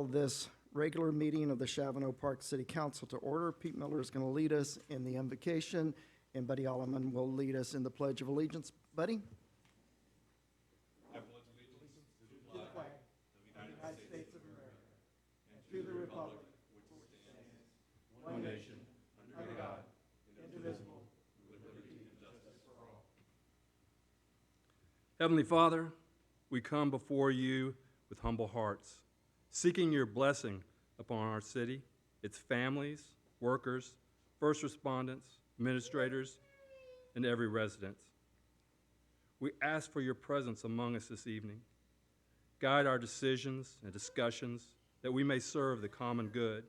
This regular meeting of the Chavano Park City Council to order. Pete Miller is going to lead us in the invocation, and Buddy Alleman will lead us in the Pledge of Allegiance. Buddy? I pledge allegiance to the flag of the United States of America and to the republic which stands one nation, under God, indivisible, with liberty and justice for all. Heavenly Father, we come before you with humble hearts, seeking your blessing upon our city, its families, workers, first responders, administrators, and every resident. We ask for your presence among us this evening. Guide our decisions and discussions that we may serve the common good.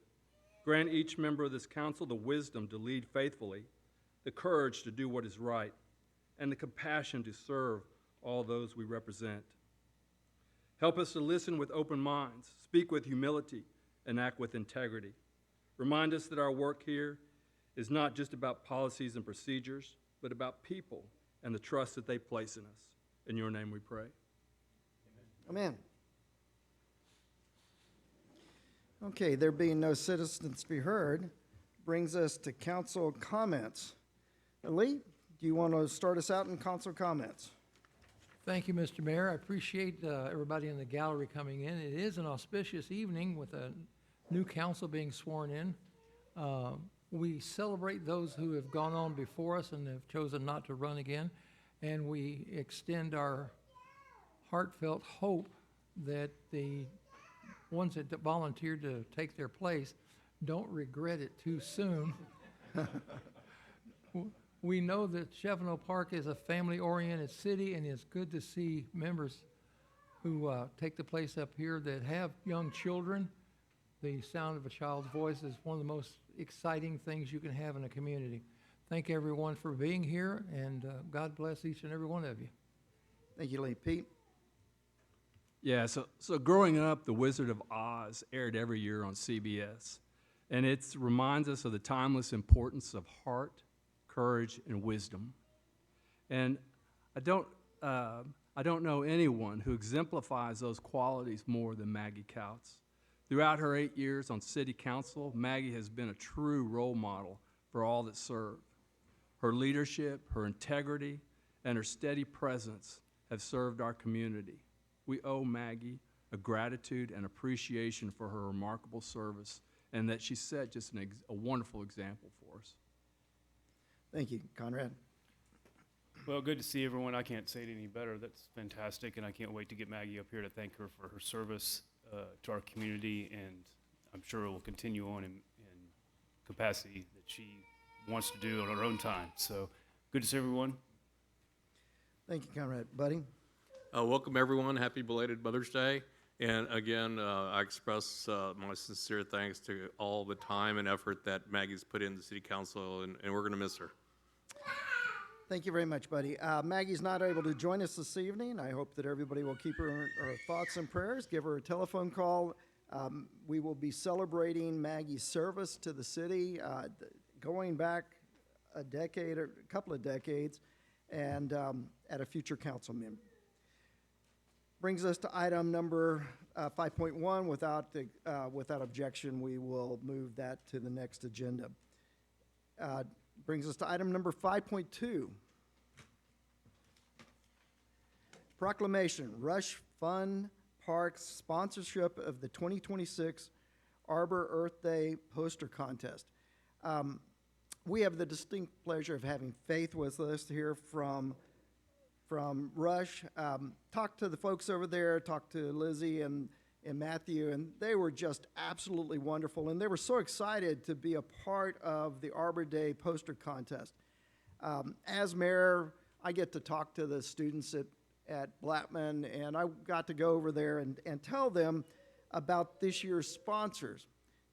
Grant each member of this council the wisdom to lead faithfully, the courage to do what is right, and the compassion to serve all those we represent. Help us to listen with open minds, speak with humility, and act with integrity. Remind us that our work here is not just about policies and procedures, but about people and the trust that they place in us. In your name we pray. Amen. Okay, there being no citizens to be heard, brings us to council comments. Lee, do you want to start us out in council comments? Thank you, Mr. Mayor. I appreciate everybody in the gallery coming in. It is an auspicious evening with a new council being sworn in. We celebrate those who have gone on before us and have chosen not to run again, and we extend our heartfelt hope that the ones that volunteered to take their place don't regret it too soon. We know that Chavano Park is a family-oriented city, and it's good to see members who take the place up here that have young children. The sound of a child's voice is one of the most exciting things you can have in a community. Thank everyone for being here, and God bless each and every one of you. Thank you, Lee. Pete? Yeah, so growing up, The Wizard of Oz aired every year on CBS, and it reminds us of the timeless importance of heart, courage, and wisdom. And I don't know anyone who exemplifies those qualities more than Maggie Couts. Throughout her 8 years on City Council, Maggie has been a true role model for all that serve. Her leadership, her integrity, and her steady presence have served our community. We owe Maggie a gratitude and appreciation for her remarkable service, and that she set just a wonderful example for us. Thank you. Conrad? Well, good to see everyone. I can't say it any better. That's fantastic, and I can't wait to get Maggie up here to thank her for her service to our community, and I'm sure it will continue on in capacity that she wants to do on her own time. So good to see everyone. Thank you, Conrad. Buddy? Welcome, everyone. Happy belated Mother's Day. And again, I express my sincere thanks to all the time and effort that Maggie's put in the City Council, and we're going to miss her. Thank you very much, Buddy. Maggie's not able to join us this evening. I hope that everybody will keep her in our thoughts and prayers. Give her a telephone call. We will be celebrating Maggie's service to the city, going back a decade or a couple of decades, and at a future council member. Brings us to item number 5.1. Without objection, we will move that to the next agenda. Brings us to item number 5.2. Proclamation, Rush Fun Park's sponsorship of the 2026 Arbor Earth Day poster contest. We have the distinct pleasure of having Faith with us here from Rush. Talked to the folks over there, talked to Lizzie and Matthew, and they were just absolutely wonderful, and they were so excited to be a part of the Arbor Day poster contest. As mayor, I get to talk to the students at Blattman, and I got to go over there and tell them about this year's sponsors.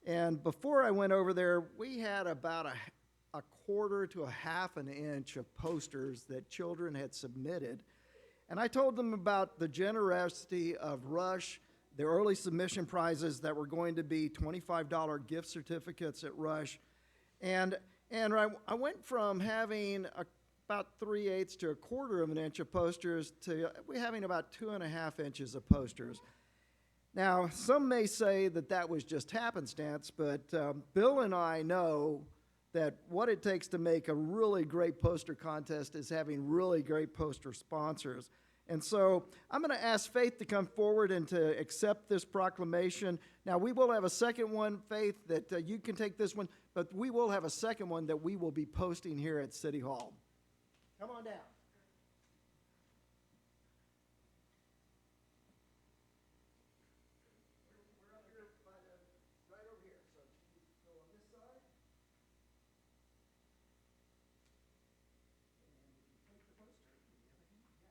And before I went over there, we had about a quarter to a half an inch of posters that children had submitted. And I told them about the generosity of Rush, the early submission prizes that were going to be $25 gift certificates at Rush. And I went from having about 3/8 to a quarter of an inch of posters to we having about 2.5 inches of posters. Now, some may say that that was just happenstance, but Bill and I know that what it takes to make a really great poster contest is having really great poster sponsors. And so I'm going to ask Faith to come forward and to accept this proclamation. Now, we will have a second one, Faith, that you can take this one, but we will have a second one that we will be posting here at City Hall. Come on down. We're up here by right over here. So you go on this side. And take the poster. Yeah.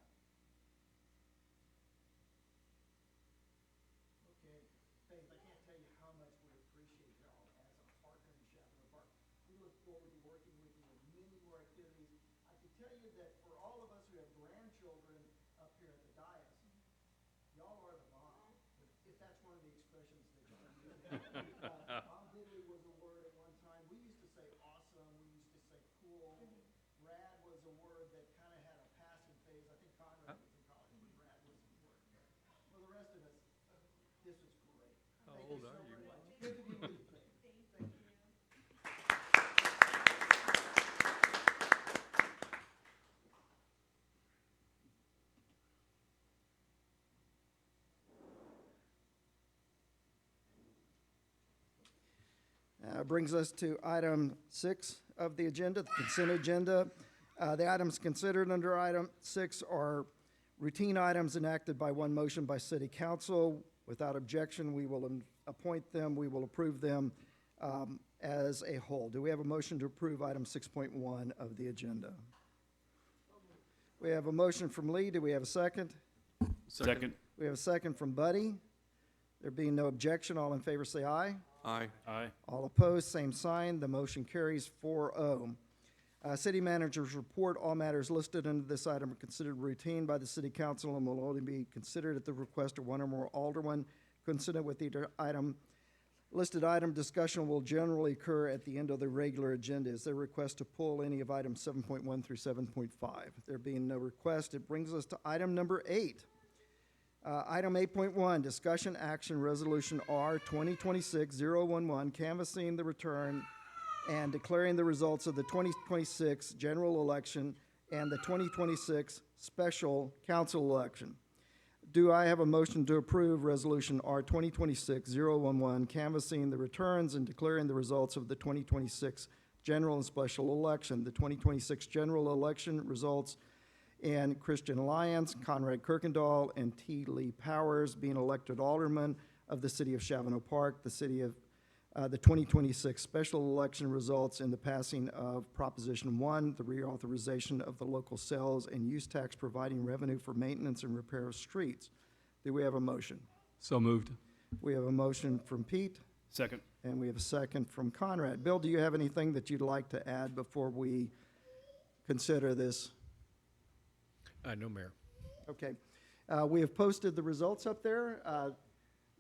Okay, Faith, I can't tell you how much we appreciate y'all as a partner in Chaparral Park. We look forward to working with you in many more activities. I can tell you that for all of us who have grandchildren up here at the dais, y'all are the bomb, if that's one of the expressions that you use. Bomb diddly was a word at one time. We used to say awesome, we used to say cool. Rad was a word that kind of had a passing phase. I think Conrad was in college when rad was a word. For the rest of us, this was great. How Thank old you so are you? much. Tiffany Lee, please. Thank you. Brings us to item 6 of the agenda, the consent agenda. The items considered under item 6 are routine items enacted by one motion by City Council. Without objection, we will appoint them, we will approve them as a whole. Do we have a motion to approve item 6.1 of the agenda? We have a motion from Lee. Do we have a second? Second. We have a second from Buddy. There being no objection, all in favor say aye. Aye. Aye. All opposed, same sign. The motion carries 4-0. City manager's report, all matters listed under this item are considered routine by the city council and will only be considered at the request of one or more aldermen. Consistent with either item, listed item discussion will generally occur at the end of the regular agenda. Is there a request to pull any of items 7.1 through 7.5? There being no request, it brings us to item number 8. Item 8.1, discussion action resolution R 2026-011, canvassing the return and declaring the results of the 2026 general election and the 2026 special council election. Do I have a motion to approve resolution R 2026-011, canvassing the returns and declaring the results of the 2026 general and special election? The 2026 general election results in Christian Lyons, Conrad Kirkendall, and T. Lee Powers being elected aldermen of the city of Chavano Park. The 2026 special election results in the passing of Proposition 1, the reauthorization of the local sales and use tax providing revenue for maintenance and repair of streets. Do we have a motion? So moved. We have a motion from Pete, Second. and we have a second from Conrad. Bill, do you have anything that you'd like to add before we consider this? No, Mayor. Okay. We have posted the results up there.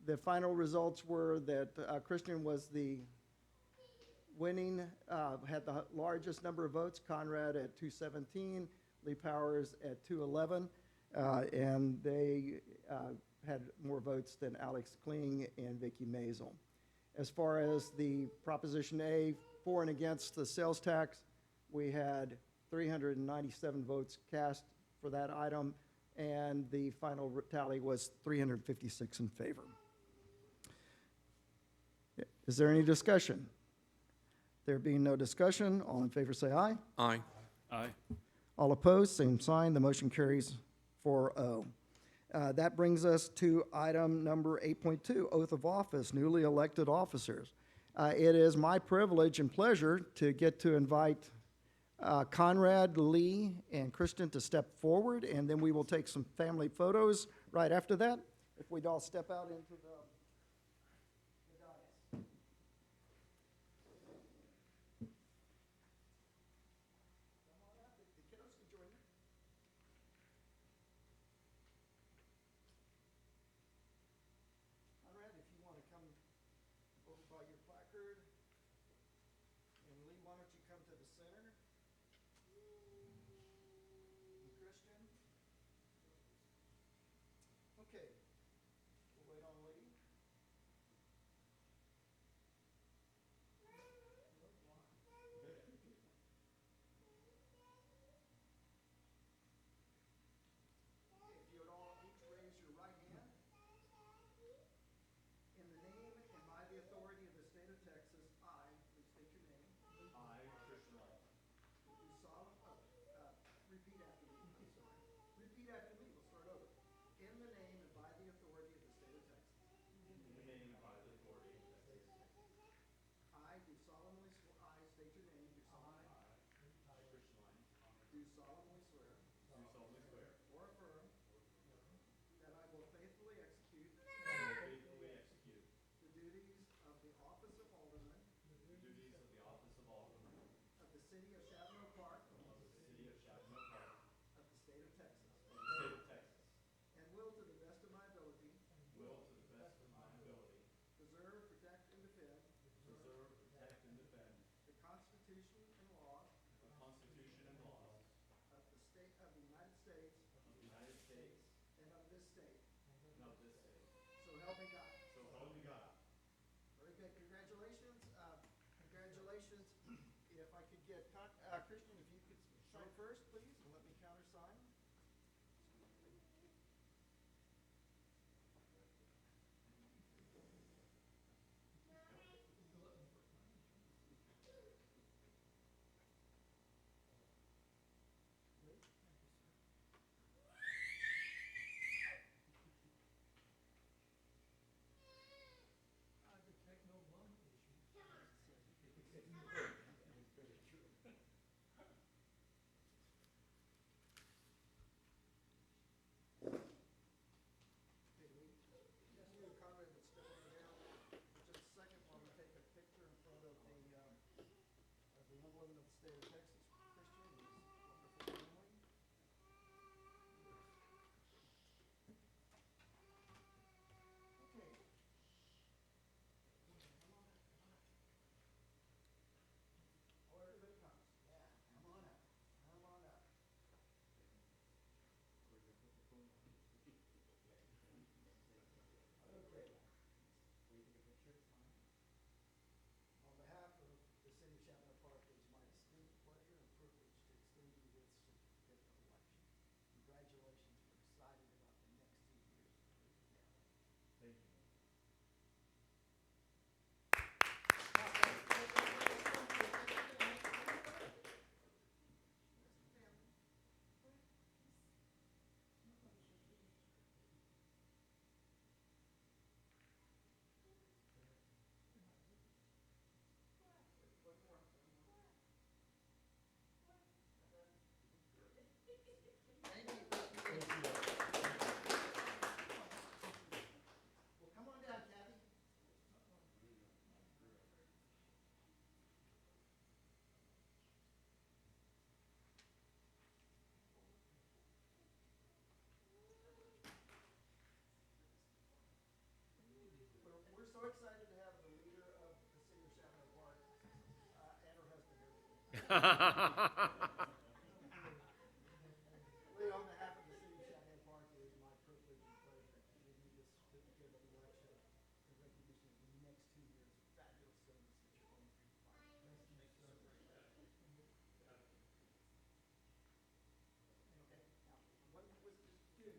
The final results were that Christian was the winning, had the largest number of votes, Conrad at 217, Lee Powers at 211, and they had more votes than Alex Kling and Vicky Maisel. As far as the Proposition A, for and against the sales tax, we had 397 votes cast for that item, and the final tally was 356 in favor. Is there any discussion? There being no discussion, all in favor say aye. Aye. Aye. All opposed, same sign. The motion carries 4-0. That brings us to item number 8.2, oath of office, newly elected officers. It is my privilege and pleasure to get to invite Conrad, Lee, and Kristen to step forward, and then we will take some family photos right after that. If we'd all step out into the dais. Come on up. The kiddos can join you. Conrad, if you want to come over by your placard. And Lee, why don't you come to the center? And Christian? Okay. We'll wait on Lee. solemnly swear. Or affirm. That I will faithfully execute. The duties of the office of Alderman. Of the city of Chavano Park. Of the state of Texas. And will to the best of my ability. Preserve, protect, and defend. The Constitution and laws. Of the state of the United States. And of this state. So help me God. Very good. Congratulations. Congratulations. If I could get, Christian, if you could sign first, please, and let me countersign. Just you, Conrad, would step over there for just a second while we take a picture in front of the emblem of the state of Texas, Christian, and his wonderful family. Okay. Oh, everybody comes. Yeah, come on up. Come on up. Okay. On behalf of the city of Chavano Park, it is my distinct pleasure and privilege to extend you this certificate of election. Congratulations. We're excited about the next 2 years with you together. Thank you. Well, come on down, Kathy. We're so excited to have the leader of the city of Chavano Park and her husband here today. Lee, on behalf of the city of Chavano Park, it is my privilege and pleasure to give you this certificate of election in recognition of the next 2 years of fabulous service that you're going to provide. Thank you so very much. Okay, now, one was just two.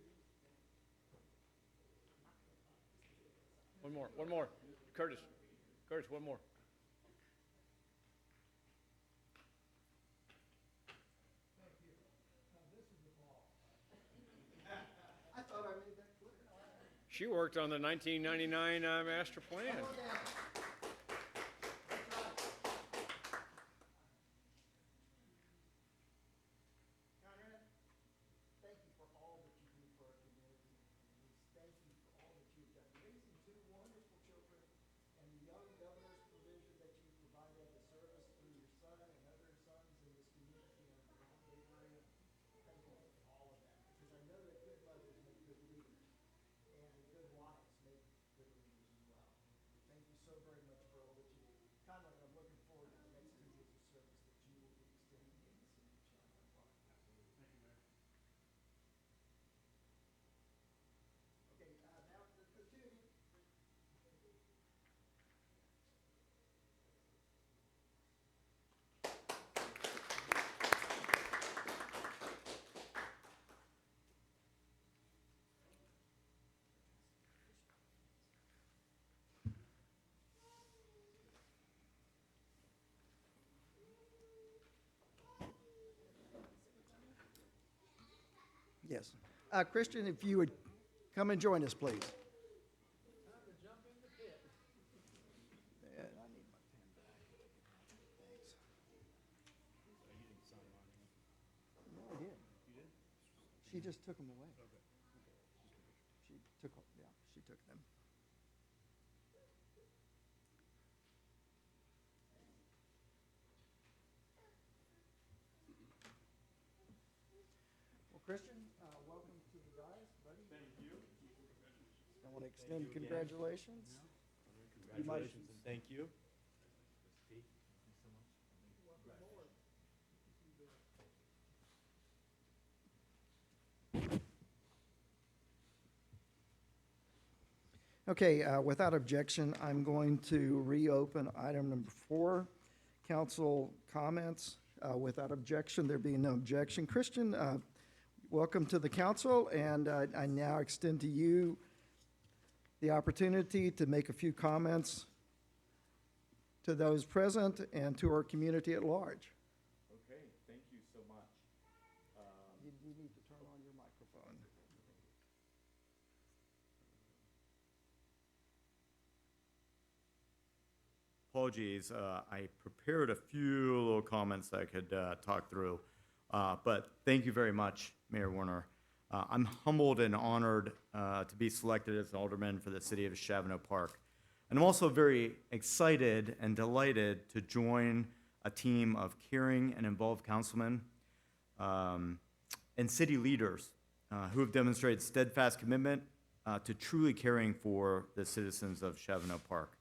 One more. Curtis, one more. I thought I made that clear. She worked on the 1999 master plan. Come on down. Conrad, thank you for all that you do for our community. And we thank you for all that you've done, raising 2 wonderful children, and the young governor's provision that you provided the service through your son and other sons in this community and around the area. Thank you for all of that, because I know that good mothers make good leaders, and good wives make good leaders as well. Thank you so very much for all that you do. Conrad, I'm looking forward to the next 2 years of service that you will be extending in the city of Chavano Park. Thank you, Mayor. Okay, now the two of you. Yes. Christian, if you would come and join us, please. Yeah, I need my pen back. Thanks. No. just took them away. She took them. Well, Christian, welcome to the guys, buddy. Thank you. I want to extend congratulations. Congratulations and thank you. Okay, without objection, I'm going to reopen item number 4, council comments. Without objection, there being no objection. Christian, welcome to the council, and I now extend to you the opportunity to make a few comments to those present and to our community at large. Okay, thank you so much. You need to turn on your microphone. Apologies, I prepared a few little comments that I could talk through, but thank you very much, Mayor Warner. I'm humbled and honored to be selected as an alderman for the city of Chavano Park. And I'm also very excited and delighted to join a team of caring and involved councilmen and city leaders who have demonstrated steadfast commitment to truly caring for the citizens of Chavano Park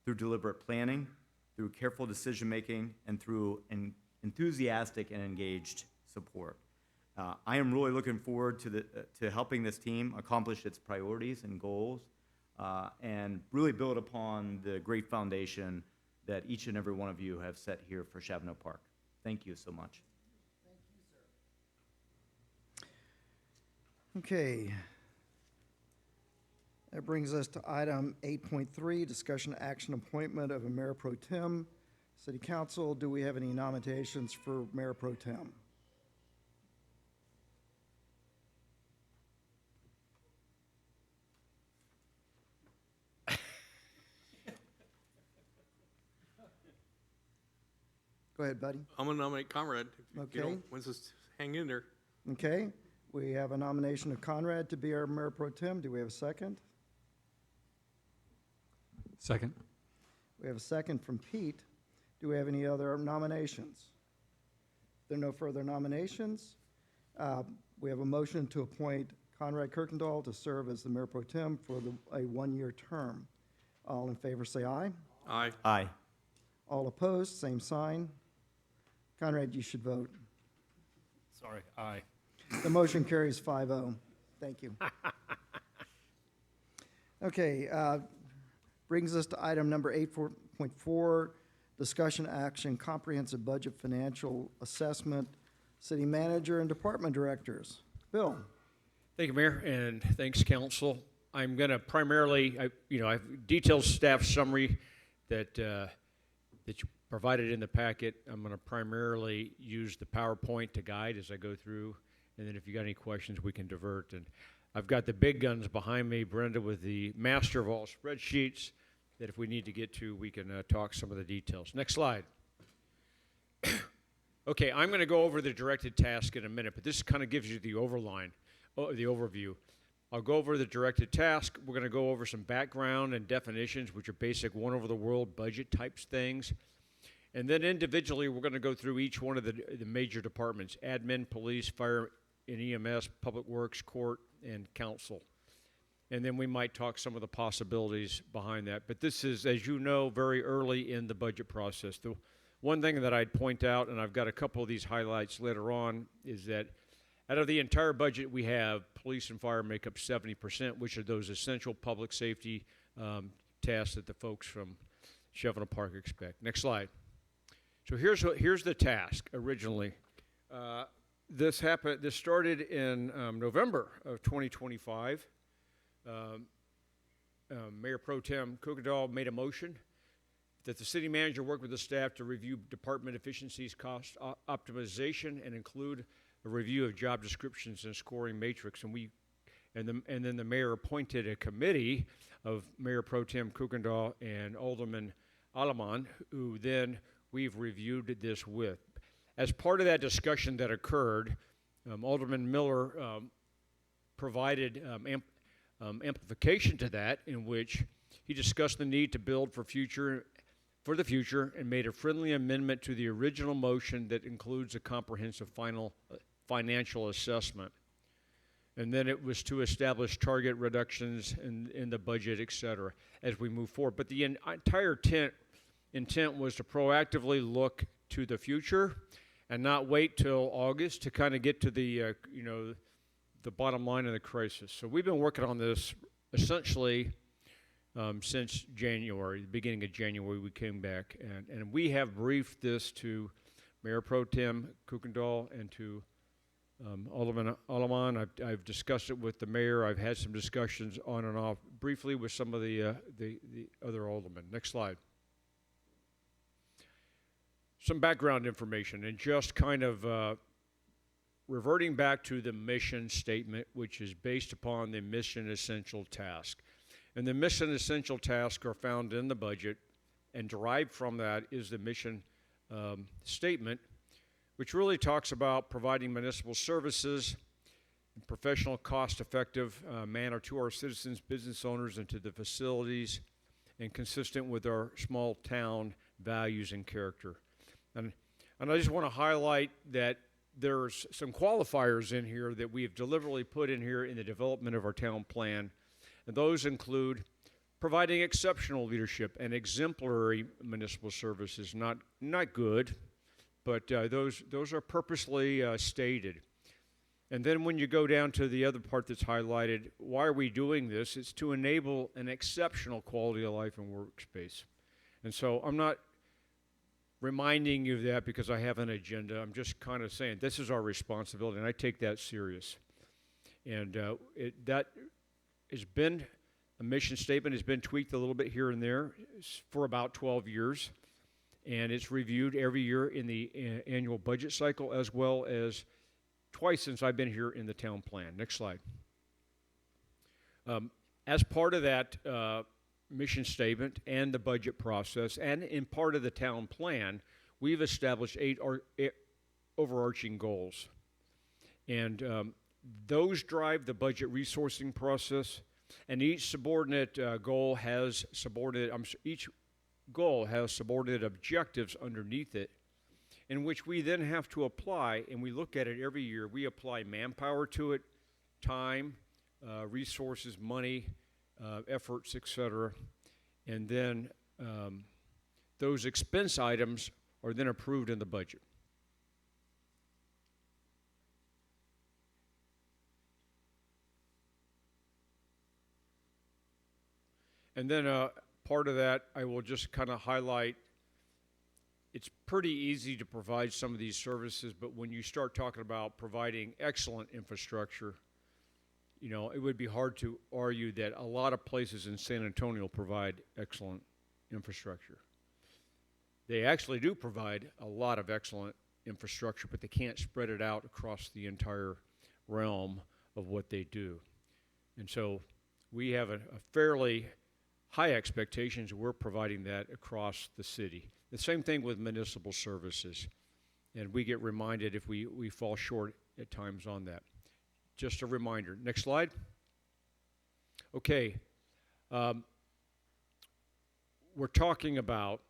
through deliberate planning, through careful decision-making, and through enthusiastic and engaged support. I am really looking forward to helping this team accomplish its priorities and goals and really build upon the great foundation that each and every one of you have set here for Chavano Park. Thank you so much. Okay. That brings us to item 8.3, discussion action appointment of a mayor pro tem. City Council, do we have any nominations for mayor pro tem? Go ahead, buddy. I'm gonna nominate Conrad. If you Okay. don't, let's just hang in there. Okay, we have a nomination of Conrad to be our mayor pro tem. Do we have a second? Second. We have a second from Pete. Do we have any other nominations? If there are no further nominations, we have a motion to appoint Conrad Kirkendall to serve as the mayor pro tem for a one-year term. All in favor say aye. Aye. Aye. All opposed, same sign. Conrad, you should vote. Sorry, aye. The motion carries 5-0. Thank you. Okay, brings us to item number 8.4, discussion action, comprehensive budget financial assessment, city manager and department directors. Bill? Thank you, Mayor, and thanks, council. I'm going to primarily, I've detailed staff summary that you provided in the packet. I'm going to primarily use the PowerPoint to guide as I go through, and then if you got any questions, we can divert. And I've got the big guns behind me, Brenda, with the master of all spreadsheets, that if we need to get to, we can talk some of the details. Next slide. Okay, I'm going to go over the directed task in a minute, but this kind of gives you the overview. I'll go over the directed task. We're going to go over some background and definitions, which are basic one-over-the-world budget types things. And then individually, we're going to go through each one of the major departments: admin, police, fire and EMS, public works, court, and council. And then we might talk some of the possibilities behind that. But this is, as you know, very early in the budget process. The one thing that I'd point out, and I've got a couple of these highlights later on, is that out of the entire budget we have, police and fire make up 70%, which are those essential public safety tasks that the folks from Chavano Park expect. Next slide. So here's the task originally. This started in November of 2025. Mayor Pro Tem Kirkendall made a motion that the city manager work with the staff to review department efficiencies, cost optimization, and include a review of job descriptions and scoring matrix. And then the mayor appointed a committee of Mayor Pro Tem Kirkendall and Alderman Alaman, who then we've reviewed this with. As part of that discussion that occurred, Alderman Miller provided amplification to that, in which he discussed the need to build for the future and made a friendly amendment to the original motion that includes a comprehensive financial assessment. And then it was to establish target reductions in the budget, et cetera, as we move forward. But the entire intent was to proactively look to the future and not wait till August to kind of get to the bottom line of the crisis. So we've been working on this essentially since January, the beginning of January. We came back, and we have briefed this to Mayor Pro Tem Kuykendall and to Alderman Alaman. I've discussed it with the mayor. I've had some discussions on and off briefly with some of the other aldermen. Next slide. Some background information, and just kind of reverting back to the mission statement, which is based upon the mission essential task. And the mission essential tasks are found in the budget, and derived from that is the mission statement, which really talks about providing municipal services in professional, cost-effective manner to our citizens, business owners, and to the facilities, and consistent with our small town values and character. And I just want to highlight that there's some qualifiers in here that we have deliberately put in here in the development of our town plan. And those include providing exceptional leadership and exemplary municipal services, not good, but those are purposely stated. And then when you go down to the other part that's highlighted, why are we doing this? It's to enable an exceptional quality of life and workspace. And so I'm not reminding you of that because I have an agenda. I'm just kind of saying this is our responsibility, and I take that serious. And that has been a mission statement, has been tweaked a little bit here and there for about 12 years. And it's reviewed every year in the annual budget cycle, as well as twice since I've been here in the town plan. Next slide. As part of that mission statement and the budget process, and in part of the town plan, we've established 8 overarching goals. And those drive the budget resourcing process, and each goal has subordinate objectives underneath it, in which we then have to apply, and we look at it every year. We apply manpower to it, time, resources, money, efforts, etc. And then those expense items are then approved in the budget. And then part of that, I will just kind of highlight, it's pretty easy to provide some of these services, but when you start talking about providing excellent infrastructure, you know, it would be hard to argue that a lot of places in San Antonio provide excellent infrastructure. They actually do provide a lot of excellent infrastructure, but they can't spread it out across the entire realm of what they do. And so we have a fairly high expectations. We're providing that across the city. The same thing with municipal services. And we get reminded if we fall short at times on that. Just a reminder. Next slide. Okay. We're talking about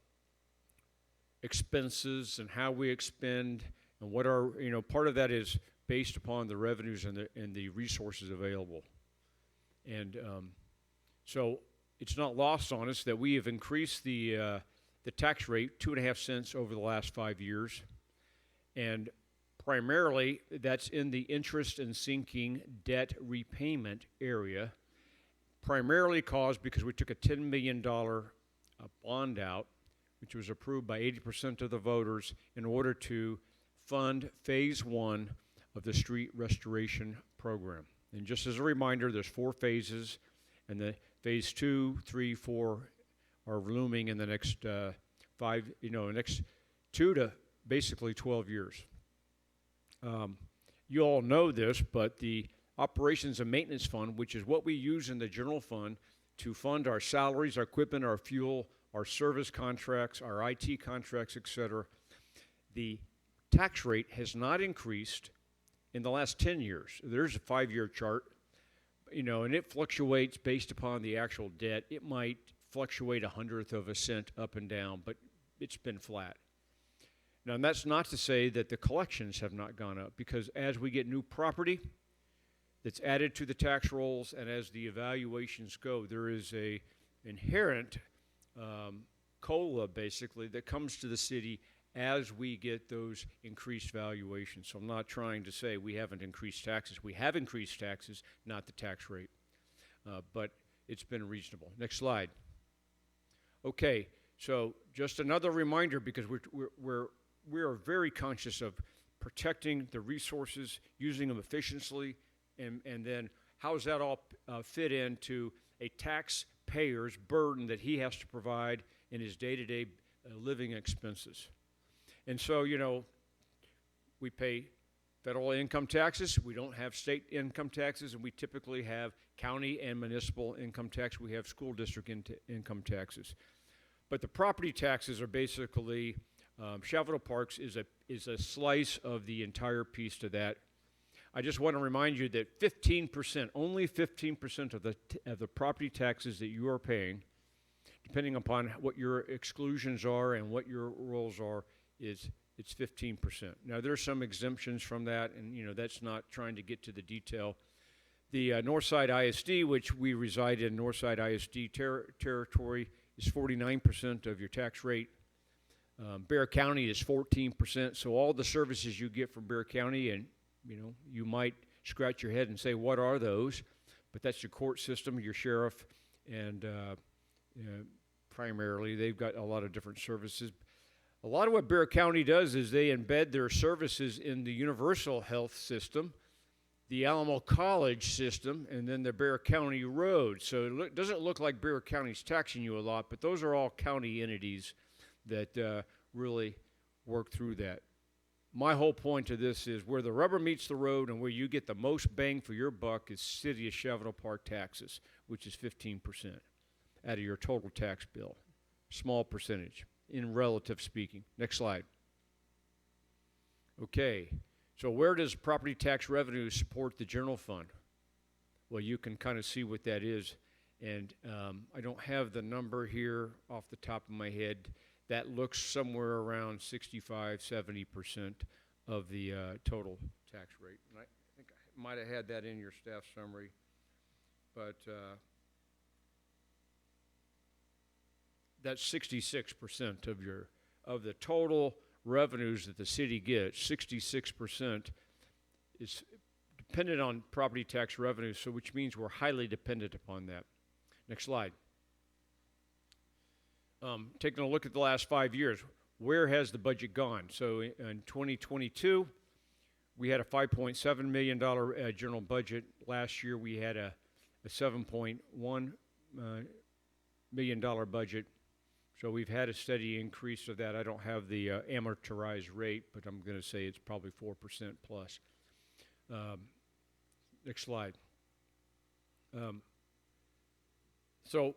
expenses and how we expend and what are, part of that is based upon the revenues and the resources available. And so it's not lost on us that we have increased the tax rate 2.5 cents over the last 5 years. And primarily, that's in the interest and sinking debt repayment area, primarily caused because we took a $10 million bond out, which was approved by 80% of the voters in order to fund phase 1 of the street restoration program. And just as a reminder, there's 4 phases, and the phase 2, 3, 4 are looming in the next next 2 to basically 12 years. You all know this, but the Operations and Maintenance Fund, which is what we use in the general fund to fund our salaries, our equipment, our fuel, our service contracts, our IT contracts, etc., the tax rate has not increased in the last 10 years. There's a 5-year chart. you know, and it fluctuates based upon the actual debt. It might fluctuate 1/100 of a cent up and down, but it's been flat. Now, and that's not to say that the collections have not gone up, because as we get new property that's added to the tax rolls and as the evaluations go, there is a inherent COLA, basically, that comes to the city as we get those increased valuations. So I'm not trying to say we haven't increased taxes. We have increased taxes, not the tax rate. But it's been reasonable. Next slide. Okay, so just another reminder, because we are very conscious of protecting the resources, using them efficiently, and then how does that all fit into a taxpayer's burden that he has to provide in his day-to-day living expenses. And so, you know, we pay federal income taxes, we don't have state income taxes, and we typically have county and municipal income tax. We have school district income taxes. But the property taxes are basically, Chavano Parks is a slice of the entire piece to that. I just want to remind you that 15%, only 15% of the property taxes that you are paying, depending upon what your exclusions are and what your rules are, it's 15%. Now, there's some exemptions from that, and you know that's not trying to get to the detail. The Northside ISD, which we reside in, Northside ISD territory, is 49% of your tax rate. Bexar County is 14%. So all the services you get from Bexar County, and you know, you might scratch your head and say, what are those? But that's your court system, your sheriff, and primarily they've got a lot of different services. A lot of what Bexar County does is they embed their services in the universal health system, the Alamo College system, and then the Bexar County road. So it doesn't look like Bexar County's taxing you a lot, but those are all county entities that really work through that. My whole point to this is where the rubber meets the road and where you get the most bang for your buck is City of Chavano Park taxes, which is 15% out of your total tax bill. Small percentage in relative speaking. Next slide. Okay, so where does property tax revenue support the general fund? Well, you can kind of see what that is, and I don't have the number here off the top of my head. That looks somewhere around 65–70% of the total tax rate. And I think I might have had that in your staff summary, but that's 66% of the total revenues that the city gets. 66% is dependent on property tax revenue, so which means we're highly dependent upon that. Next slide. Taking a look at the last 5 years, where has the budget gone? So in 2022, we had a $5.7 million general budget. Last year, we had a $7.1 million budget. So we've had a steady increase of that. I don't have the amortized rate, but I'm going to say it's probably 4% plus. Next slide. So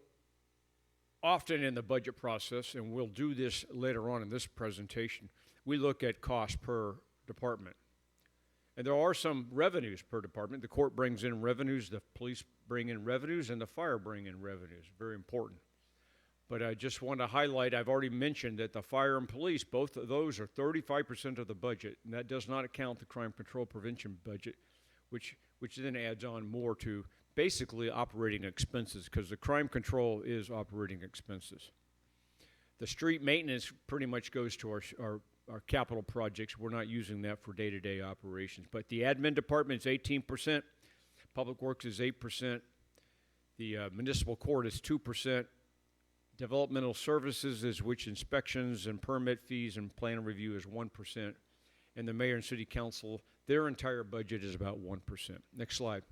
often in the budget process, and we'll do this later on in this presentation, we look at cost per department. And there are some revenues per department. The court brings in revenues, the police bring in revenues, and the fire bring in revenues. Very important. But I just want to highlight, I've already mentioned that the fire and police, both of those are 35% of the budget, and that does not account the crime control prevention budget, which then adds on more to basically operating expenses, because the crime control is operating expenses. The street maintenance pretty much goes to our capital projects. We're not using that for day-to-day operations. But the admin department is 18%, public works is 8%, the municipal court is 2%, developmental services is which inspections and permit fees and plan review is 1%, and the mayor and city council, their entire budget is about 1%. Next slide.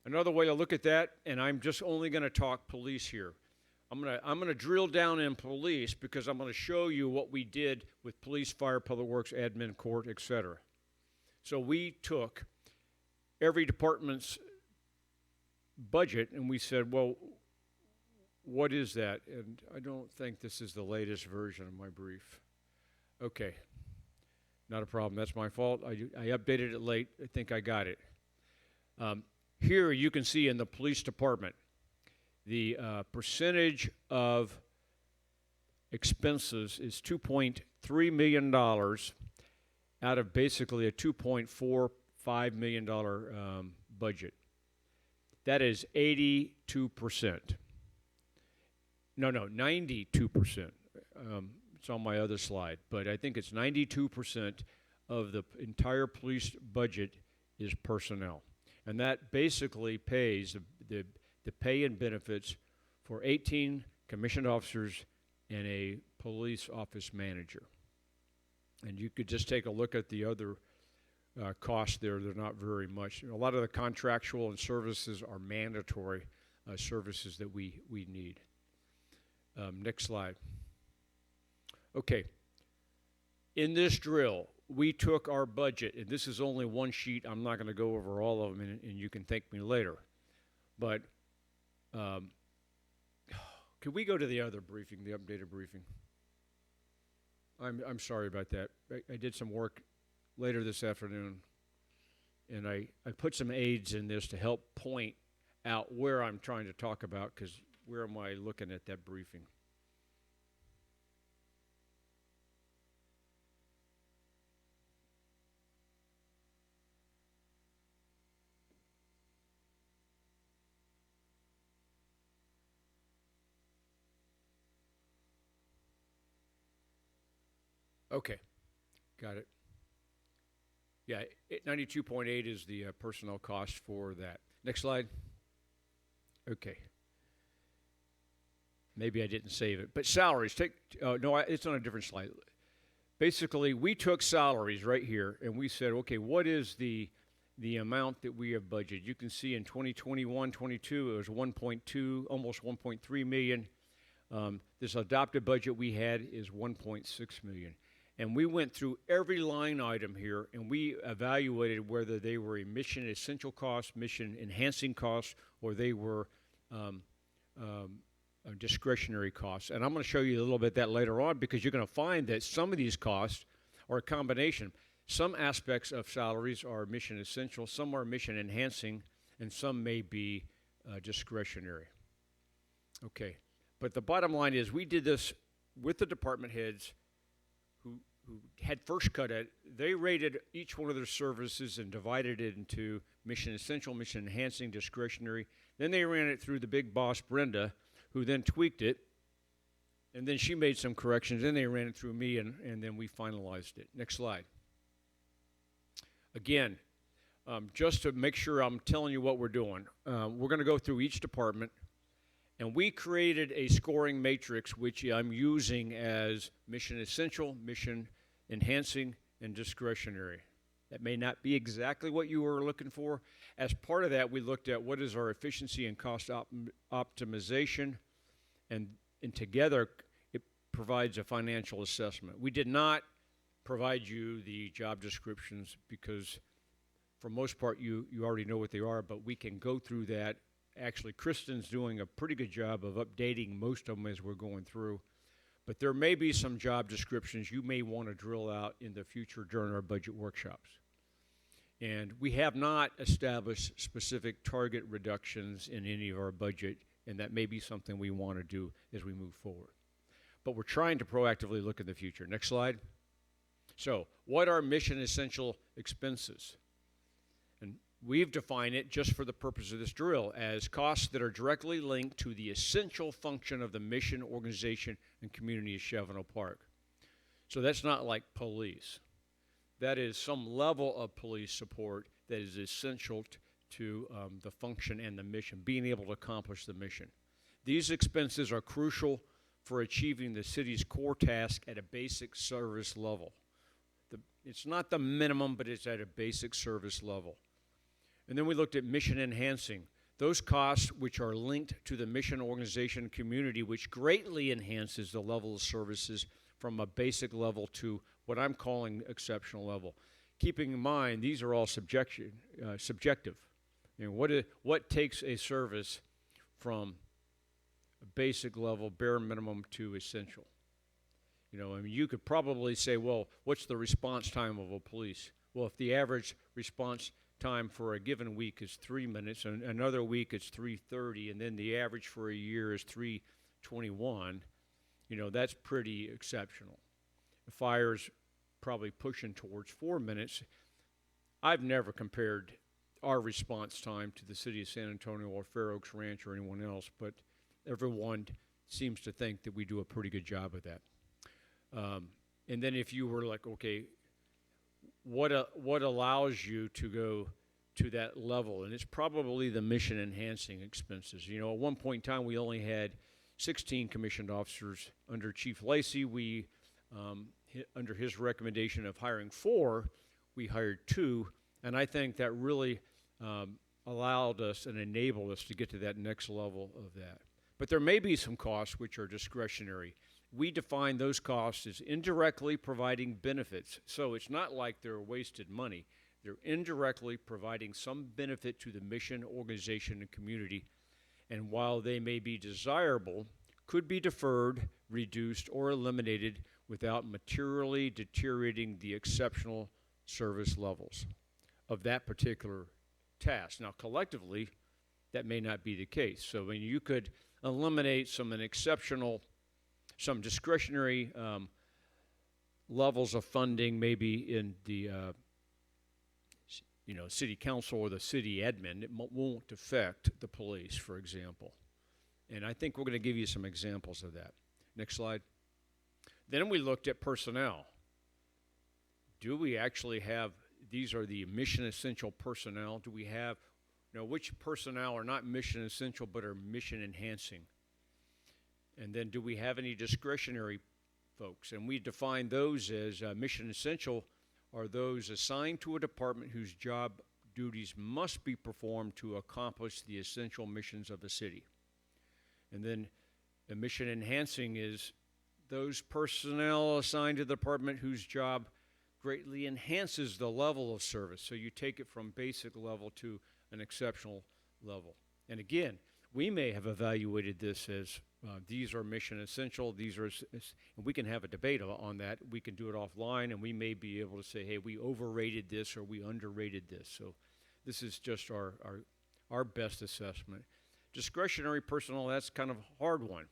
Another way to look at that, and I'm just only going to talk police here. I'm going to drill down in police because I'm going to show you what we did with police, fire, public works, admin, court, etc. So we took every department's budget and we said, well, what is that? And I don't think this is the latest version of my brief. Okay, not a problem. That's my fault. I updated it late. I think I got it. Here you can see in the police department, the percentage of expenses is $2.3 million out of basically a $2.45 million budget. That is 82%. No, 92%. It's on my other slide, but I think it's 92% of the entire police budget is personnel. And that basically pays the pay and benefits for 18 commissioned officers and a police office manager. And you could just take a look at the other costs there. They're not very much. A lot of the contractual and services are mandatory services that we need. Next slide. Okay. In this drill, we took our budget, and this is only one sheet. I'm not going to go over all of them, and you can thank me later. But could we go to the other briefing, the updated briefing? I'm sorry about that. I did some work later this afternoon, and I put some aids in this to help point out where I'm trying to talk about, because where am I looking at that briefing? Okay, got it. Yeah, 92.8 is the personnel cost for that. Next slide. Okay. Maybe I didn't save it, but salaries. It's on a different slide. Basically, we took salaries right here, and we said, okay, what is the amount that we have budgeted? You can see in 2021-22, it was 1.2, almost 1.3 million. This adopted budget we had is 1.6 million. And we went through every line item here, and we evaluated whether they were a mission essential cost, mission enhancing costs, or they were discretionary costs. And I'm going to show you a little bit that later on, because you're going to find that some of these costs are a combination. Some aspects of salaries are mission essential, some are mission enhancing, and some may be discretionary. Okay, but the bottom line is we did this with the department heads who had first cut at it. They rated each one of their services and divided it into mission essential, mission enhancing, discretionary. Then they ran it through the big boss, Brenda, who then tweaked it, and then she made some corrections. Then they ran it through me, and then we finalized it. Next slide. Again, just to make sure I'm telling you what we're doing, we're going to go through each department, and we created a scoring matrix, which I'm using as mission essential, mission enhancing, and discretionary. That may not be exactly what you were looking for. As part of that, we looked at what is our efficiency and cost optimization, and together it provides a financial assessment. We did not provide you the job descriptions because for most part you already know what they are, but we can go through that. Actually, Kristen's doing a pretty good job of updating most of them as we're going through. But there may be some job descriptions you may want to drill out in the future during our budget workshops. And we have not established specific target reductions in any of our budget, and that may be something we want to do as we move forward. But we're trying to proactively look in the future. Next slide. So, what are mission essential expenses? And we've defined it, just for the purpose of this drill, as costs that are directly linked to the essential function of the mission, organization, and community of Chavano Park. So that's not like police. That is some level of police support that is essential to the function and the mission, being able to accomplish the mission. These expenses are crucial for achieving the city's core task at a basic service level. It's not the minimum, but it's at a basic service level. And then we looked at mission enhancing. Those costs which are linked to the mission, organization, community, which greatly enhances the level of services from a basic level to what I'm calling exceptional level. Keeping in mind, these are all subjective. What takes a service from a basic level, bare minimum, to essential? You could probably say, well, what's the response time of a police? Well, if the average response time for a given week is 3 minutes, and another week it's 3:30, and then the average for a year is 3:21, that's pretty exceptional. The fire's probably pushing towards 4 minutes. I've never compared our response time to the city of San Antonio or Fair Oaks Ranch or anyone else, but everyone seems to think that we do a pretty good job of that. And then if you were like, okay, what allows you to go to that level? And it's probably the mission enhancing expenses. At one point in time, we only had 16 commissioned officers. Under Chief Lacey, we, under his recommendation of hiring 4, we hired 2. And I think that really allowed us and enabled us to get to that next level of that. But there may be some costs which are discretionary. We define those costs as indirectly providing benefits. So it's not like they're wasted money. They're indirectly providing some benefit to the mission, organization, and community. And while they may be desirable, could be deferred, reduced, or eliminated without materially deteriorating the exceptional service levels of that particular task. Now, collectively, that may not be the case. So when you could eliminate some discretionary levels of funding, maybe in the city council or the city admin, it won't affect the police, for example. And I think we're going to give you some examples of that. Next slide. Then we looked at personnel. Do we actually have, these are the mission essential personnel. Do we have, which personnel are not mission essential but are mission enhancing? And then do we have any discretionary folks? And we define those as mission essential are those assigned to a department whose job duties must be performed to accomplish the essential missions of a city. And then the mission enhancing is those personnel assigned to the department whose job greatly enhances the level of service. So you take it from basic level to an exceptional level. And again, we may have evaluated this as these are mission essential, and we can have a debate on that. We can do it offline, and we may be able to say, hey, we overrated this or we underrated this. So this is just our best assessment. Discretionary personnel, that's kind of a hard one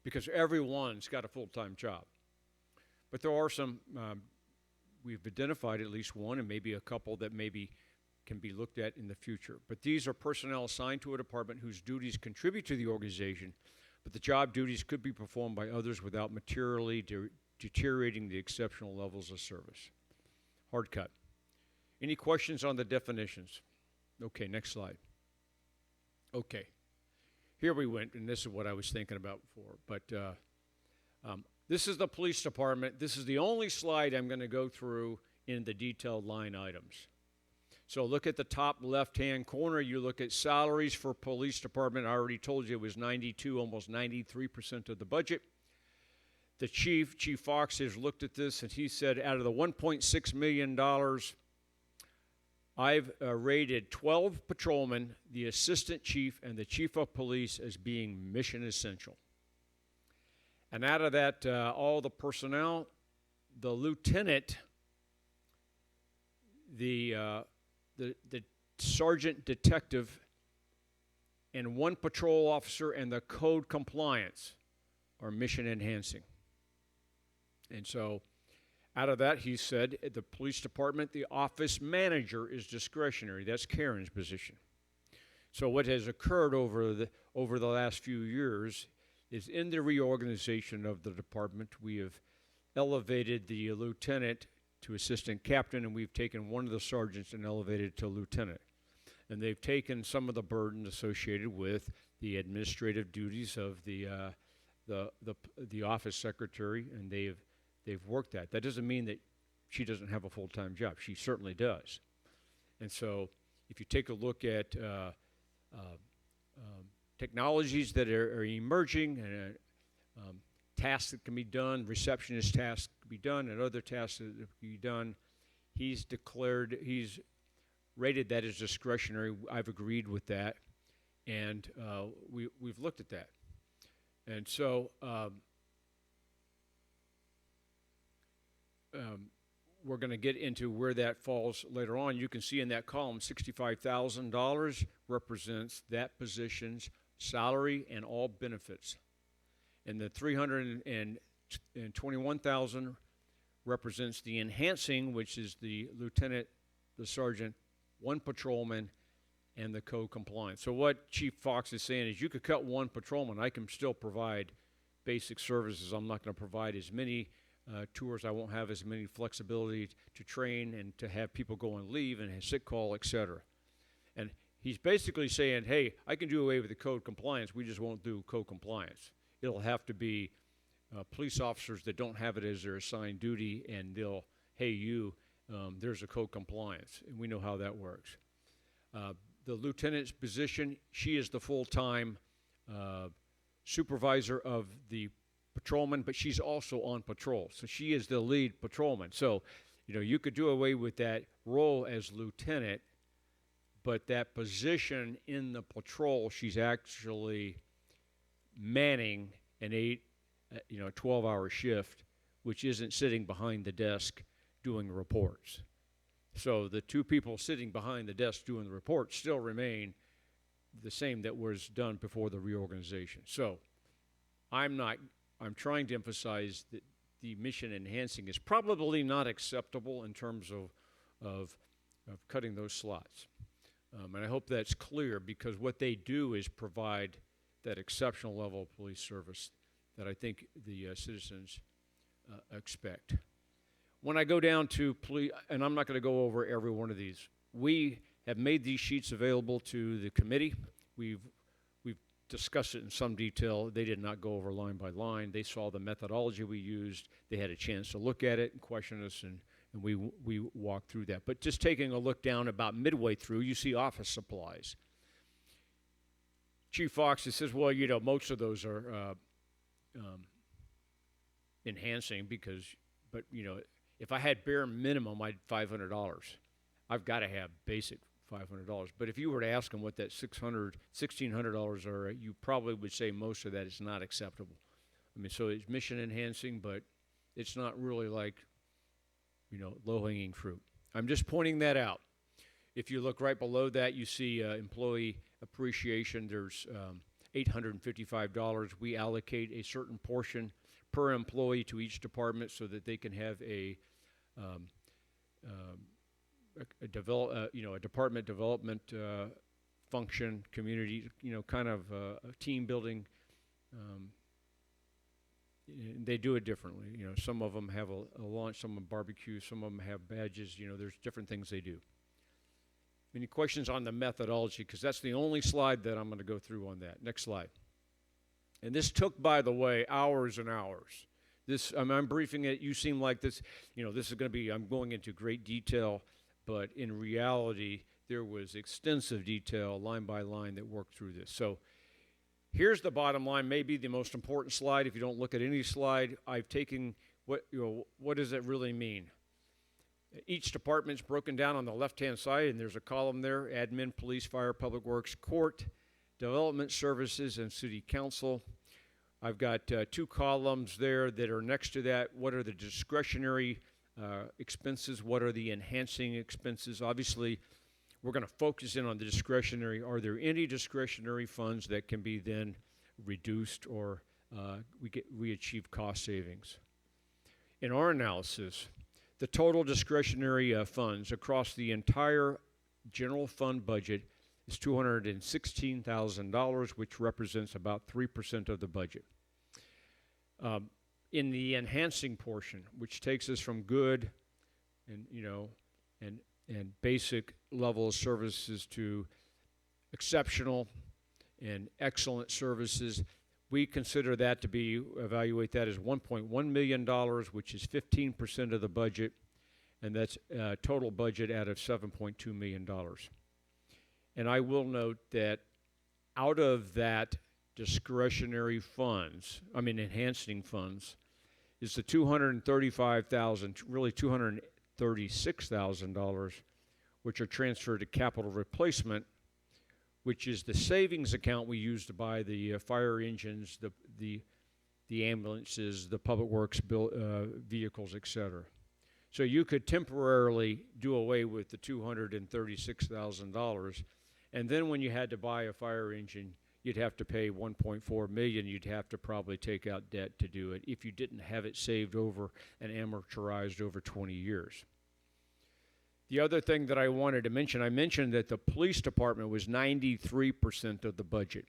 because everyone's got a full-time job. But there are some, we've identified at least one and maybe a couple that maybe can be looked at in the future. But these are personnel assigned to a department whose duties contribute to the organization, but the job duties could be performed by others without materially deteriorating the exceptional levels of service. Hard cut. Any questions on the definitions? Okay, next slide. Okay. Here we went, and this is what I was thinking about before. But this is the police department. This is the only slide I'm going to go through in the detailed line items. So look at the top left-hand corner. You look at salaries for police department. I already told you it was 92, almost 93% of the budget. The Chief Fox, has looked at this, and he said out of the $1.6 million, I've rated 12 patrolmen, the assistant chief, and the chief of police as being mission essential. And out of that, all the personnel, the lieutenant, the sergeant detective, and 1 patrol officer and the code compliance are mission enhancing. And so out of that, he said, the police department, the office manager is discretionary. That's Karen's position. So what has occurred over the last few years is in the reorganization of the department, we have elevated the lieutenant to assistant captain, and we've taken one of the sergeants and elevated to lieutenant. And they've taken some of the burden associated with the administrative duties of the office secretary, and they've worked that. That doesn't mean that she doesn't have a full-time job. She certainly does. And so if you take a look at technologies that are emerging and tasks that can be done, receptionist tasks can be done, and other tasks that can be done, he's rated that as discretionary. I've agreed with that, and we've looked at that. And so we're going to get into where that falls later on. You can see in that column, $65,000 represents that position's salary and all benefits. And the $321,000 represents the enhancing, which is the lieutenant, the sergeant, one patrolman, and the code compliance. So what Chief Fox is saying is you could cut one patrolman. I can still provide basic services. I'm not going to provide as many tours. I won't have as many flexibility to train and to have people go on leave and have sick call, et cetera. And he's basically saying, hey, I can do away with the code compliance. We just won't do code compliance. It'll have to be police officers that don't have it as their assigned duty, and they'll, hey, there's a code compliance, and we know how that works. The lieutenant's position, she is the full-time supervisor of the patrolman, but she's also on patrol. So she is the lead patrolman. So, you could do away with that role as lieutenant, but that position in the patrol, she's actually manning an 12-hour shift, which isn't sitting behind the desk doing reports. So the two people sitting behind the desk doing the reports still remain the same that was done before the reorganization. So I'm trying to emphasize that the mission enhancing is probably not acceptable in terms of cutting those slots. And I hope that's clear, because what they do is provide that exceptional level of police service that I think the citizens expect. When I go down to police, and I'm not going to go over every one of these, we have made these sheets available to the committee. We've discussed it in some detail. They did not go over line by line. They saw the methodology we used. They had a chance to look at it and question us, and we walked through that. But just taking a look down about midway through, you see office supplies. Chief Fox says, well, most of those are enhancing but if I had bare minimum, I'd $500. I've got to have basic $500. But if you were to ask them what that $1,600 are, you probably would say most of that is not acceptable. So it's mission enhancing, but it's not really like, low-hanging fruit. I'm just pointing that out. If you look right below that, you see employee appreciation. There's $855. We allocate a certain portion per employee to each department so that they can have a department development function, community, kind of a team building. They do it differently. Some of them have a lunch, some of them barbecue, some of them have badges. There's different things they do. Any questions on the methodology? Because that's the only slide that I'm going to go through on that. Next slide. And this took, by the way, hours and hours. I'm briefing it. You seem like this, this is going to be, I'm going into great detail, but in reality, there was extensive detail, line by line, that worked through this. So here's the bottom line, maybe the most important slide. If you don't look at any slide, I've taken what does it really mean? Each department's broken down on the left-hand side, and there's a column there: admin, police, fire, public works, court, development services, and city council. I've got two columns there that are next to that. What are the discretionary expenses? What are the enhancing expenses? Obviously, we're going to focus in on the discretionary. Are there any discretionary funds that can be then reduced, or we achieve cost savings? In our analysis, the total discretionary funds across the entire general fund budget is $216,000, which represents about 3% of the budget. In the enhancing portion, which takes us from good and basic level of services to exceptional and excellent services, we consider that to be, evaluate that as $1.1 million, which is 15% of the budget, and that's a total budget out of $7.2 million. And I will note that out of that discretionary funds, enhancing funds, is the $235,000, really $236,000, which are transferred to capital replacement, which is the savings account we use to buy the fire engines, the ambulances, the public works vehicles, et cetera. So you could temporarily do away with the $236,000, and then when you had to buy a fire engine, you'd have to pay $1.4 million. You'd have to probably take out debt to do it if you didn't have it saved over and amortized over 20 years. The other thing that I wanted to mention, I mentioned that the police department was 93% of the budget.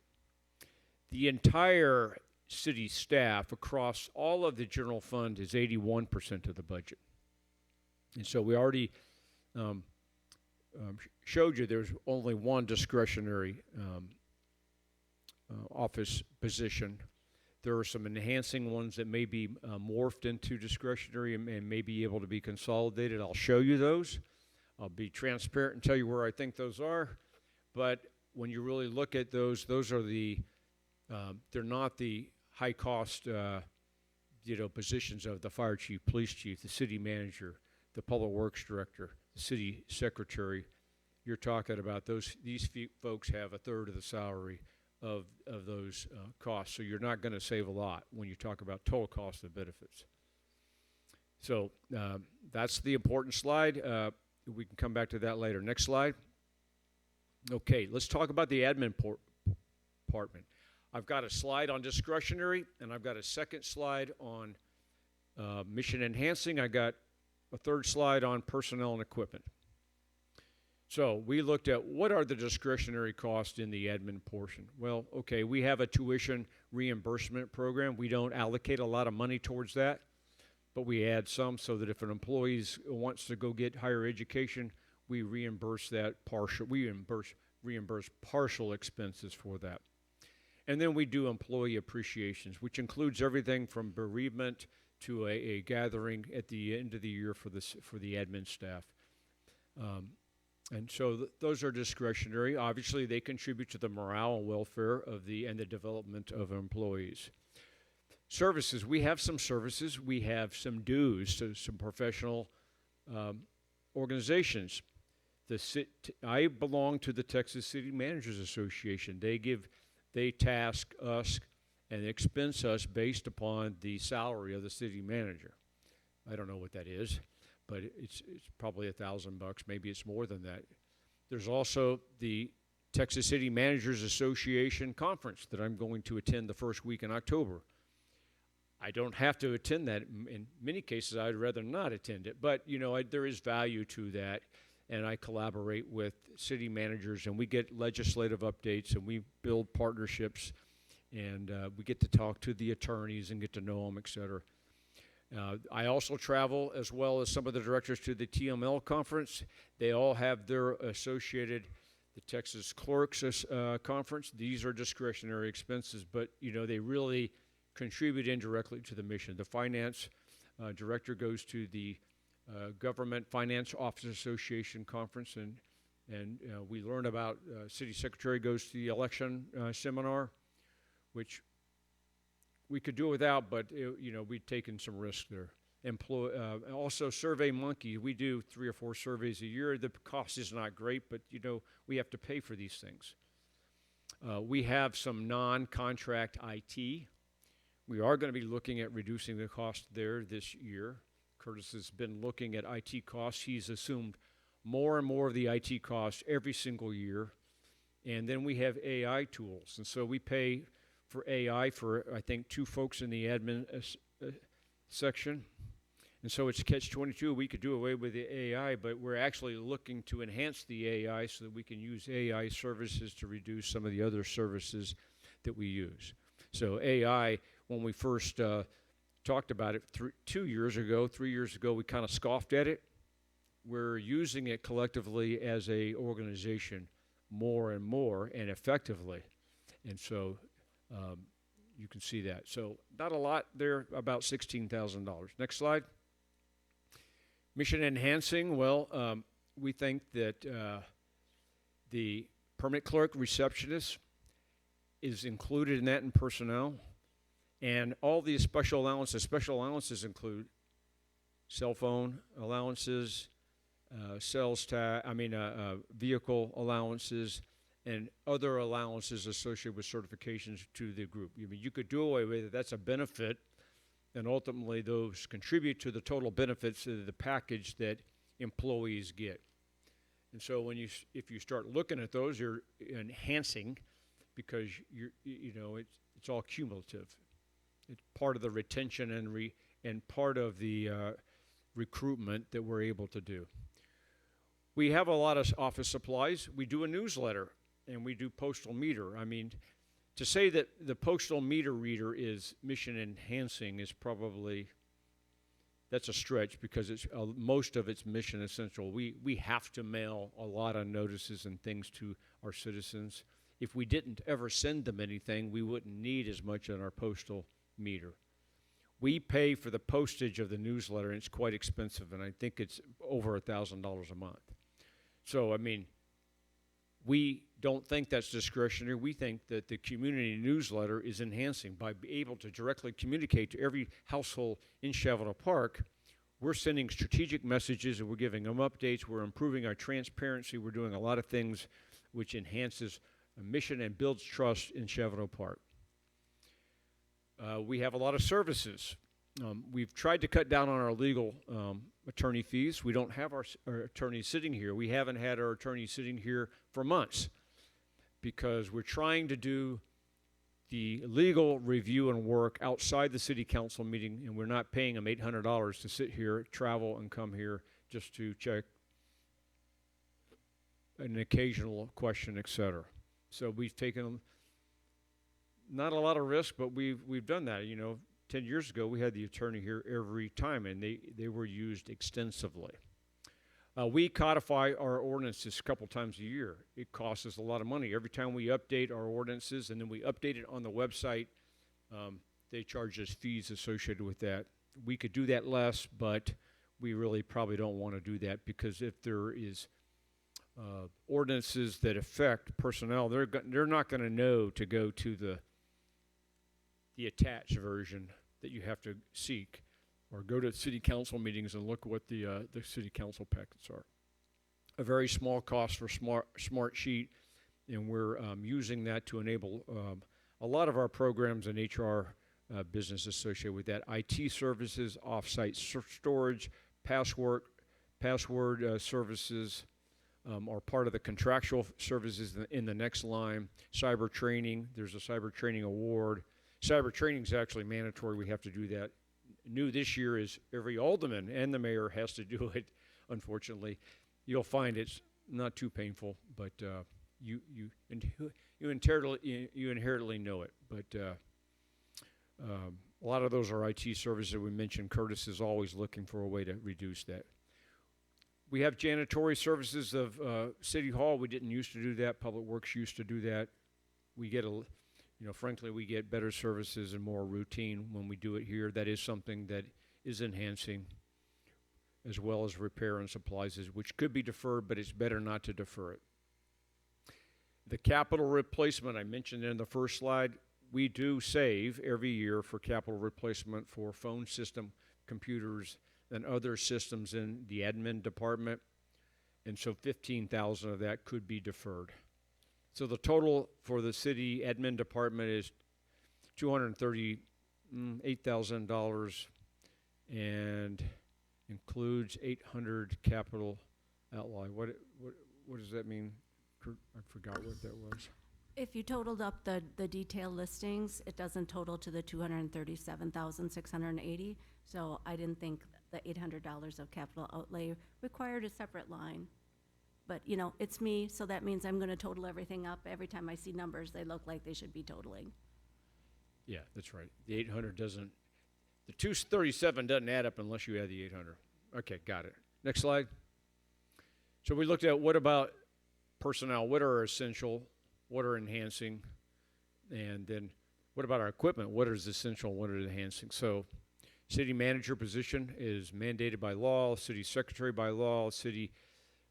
The entire city staff across all of the general fund is 81% of the budget. And so we already showed you there's only one discretionary office position. There are some enhancing ones that may be morphed into discretionary and may be able to be consolidated. I'll show you those. I'll be transparent and tell you where I think those are. But when you really look at those are the, they're not the high cost, positions of the fire chief, police chief, the city manager, the public works director, the city secretary. You're talking about these folks have a third of the salary of those costs. So you're not going to save a lot when you talk about total cost of benefits. So that's the important slide. We can come back to that later. Next slide. Okay, let's talk about the admin department. I've got a slide on discretionary, and I've got a second slide on mission enhancing. I got a third slide on personnel and equipment. So we looked at what are the discretionary costs in the admin portion. Well, okay, we have a tuition reimbursement program. We don't allocate a lot of money towards that, but we add some so that if an employee wants to go get higher education, we reimburse that partial. We reimburse partial expenses for that. And then we do employee appreciations, which includes everything from bereavement to a gathering at the end of the year for the admin staff. And so those are discretionary. Obviously, they contribute to the morale and welfare of and the development of employees. Services, we have some services. We have some dues to some professional organizations. I belong to the Texas City Managers Association. They task us and expense us based upon the salary of the city manager. I don't know what that is, but it's probably $1,000, maybe it's more than that. There's also the Texas City Managers Association conference that I'm going to attend the first week in October. I don't have to attend that. In many cases, I'd rather not attend it, but there is value to that, and I collaborate with city managers, and we get legislative updates, and we build partnerships, and we get to talk to the attorneys and get to know them, et cetera. I also travel, as well as some of the directors, to the TML conference. They all have their associated, the Texas Clerks Conference. These are discretionary expenses, but they really contribute indirectly to the mission. The finance director goes to the Government Finance Officers Association Conference, and we learn about, City Secretary goes to the election seminar, which we could do without, but we've taken some risk there. Also, SurveyMonkey, we do 3 or 4 surveys a year. The cost is not great, but we have to pay for these things. We have some non-contract IT. We are going to be looking at reducing the cost there this year. Curtis has been looking at IT costs. He's assumed more and more of the IT costs every single year. And then we have AI tools. And so we pay for AI for, I think, 2 folks in the admin section. And so it's catch-22. We could do away with the AI, but we're actually looking to enhance the AI so that we can use AI services to reduce some of the other services that we use. So AI, when we first talked about it 3 years ago, we kind of scoffed at it. We're using it collectively as a organization more and more and effectively. And so you can see that. So not a lot there, about $16,000. Next slide. Mission enhancing, well, we think that the permit clerk receptionist is included in that in personnel. And all these special allowances include cell phone allowances, vehicle allowances, and other allowances associated with certifications to the group. You could do away with it. That's a benefit and ultimately those contribute to the total benefits of the package that employees get. And so when if you start looking at those, you're enhancing, because it's all cumulative. It's part of the retention and part of the recruitment that we're able to do. We have a lot of office supplies. We do a newsletter, and we do postal meter. I mean, to say that the postal meter reader is mission enhancing is probably, that's a stretch, because it's most of it's mission essential. We have to mail a lot of notices and things to our citizens. If we didn't ever send them anything, we wouldn't need as much on our postal meter. We pay for the postage of the newsletter, and it's quite expensive, and I think it's over $1,000 a month. So, I mean, we don't think that's discretionary. We think that the community newsletter is enhancing. By being able to directly communicate to every household in Chavano Park, we're sending strategic messages, and we're giving them updates. We're improving our transparency. We're doing a lot of things which enhances a mission and builds trust in Chavano Park. We have a lot of services. We've tried to cut down on our legal attorney fees. We don't have our attorney sitting here. We haven't had our attorney sitting here for months, because we're trying to do the legal review and work outside the city council meeting, and we're not paying them $800 to sit here, travel, and come here just to check an occasional question, etc. So we've taken not a lot of risk, but we've done that. 10 years ago, we had the attorney here every time, and they were used extensively. We codify our ordinances a couple times a year. It costs us a lot of money. Every time we update our ordinances, and then we update it on the website, they charge us fees associated with that. We could do that less, but we really probably don't want to do that, because if there is ordinances that affect personnel, they're not going to know to go to the attached version that you have to seek, or go to city council meetings and look what the city council packets are. A very small cost for Smart Sheet, and we're using that to enable a lot of our programs and HR business associated with that. IT services, off-site storage, password services are part of the contractual services in the next line. Cyber training, there's a cyber training award. Cyber training is actually mandatory. We have to do that. New this year is every alderman and the mayor has to do it, unfortunately. You'll find it's not too painful, but you inherently know it. But a lot of those are IT services that we mentioned. Curtis is always looking for a way to reduce that. We have janitorial services of City Hall. We didn't used to do that. Public Works used to do that. We get frankly, we get better services and more routine when we do it here. That is something that is enhancing, as well as repair and supplies, which could be deferred, but it's better not to defer it. The capital replacement, I mentioned in the first slide, we do save every year for capital replacement for phone system, computers, and other systems in the admin department. And so $15,000 of that could be deferred. So the total for the city admin department is $238,000 and includes $800 capital outlay. What does that mean? Kurt, I forgot what that was. If you totaled up the detailed listings, it doesn't total to the $237,680. So I didn't think the $800 of capital outlay required a separate line. But, it's me, so that means I'm going to total everything up. Every time I see numbers, they look like they should be totaling. Yeah, that's right. The 800 doesn't, the 237 doesn't add up unless you add the 800. Okay, got it. Next slide. So we looked at what about personnel, what are essential, what are enhancing, and then what about our equipment, what is essential, what are enhancing. So city manager position is mandated by law, city secretary by law, city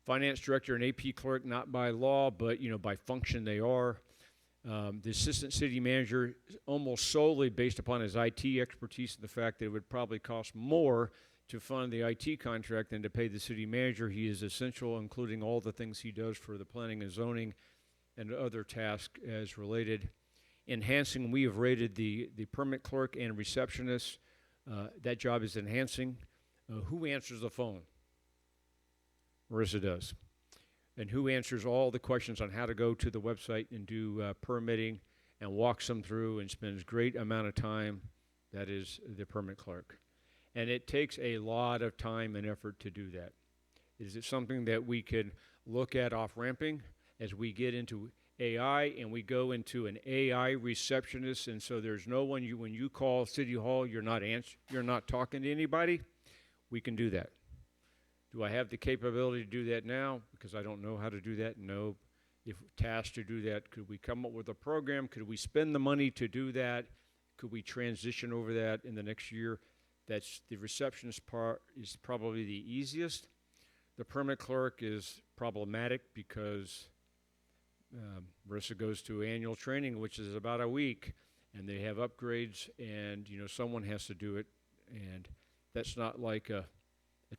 finance director and AP clerk, not by law, but by function they are. The assistant city manager, almost solely based upon his IT expertise and the fact that it would probably cost more to fund the IT contract than to pay the city manager. He is essential, including all the things he does for the planning and zoning and other tasks as related. Enhancing, we have rated the permit clerk and receptionist That job is enhancing. Who answers the phone? Marissa does. And who answers all the questions on how to go to the website and do permitting and walks them through and spends great amount of time? That is the permit clerk. And it takes a lot of time and effort to do that. Is it something that we could look at off-ramping as we get into AI and we go into an AI receptionist, and so there's no one, when you call City Hall, you're not talking to anybody? We can do that. Do I have the capability to do that now? Because I don't know how to do that. No. If tasked to do that, could we come up with a program? Could we spend the money to do that? Could we transition over that in the next year? That's the receptionist part is probably the easiest. The permit clerk is problematic because Marissa goes to annual training, which is about a week, and they have upgrades, and someone has to do it, and that's not like a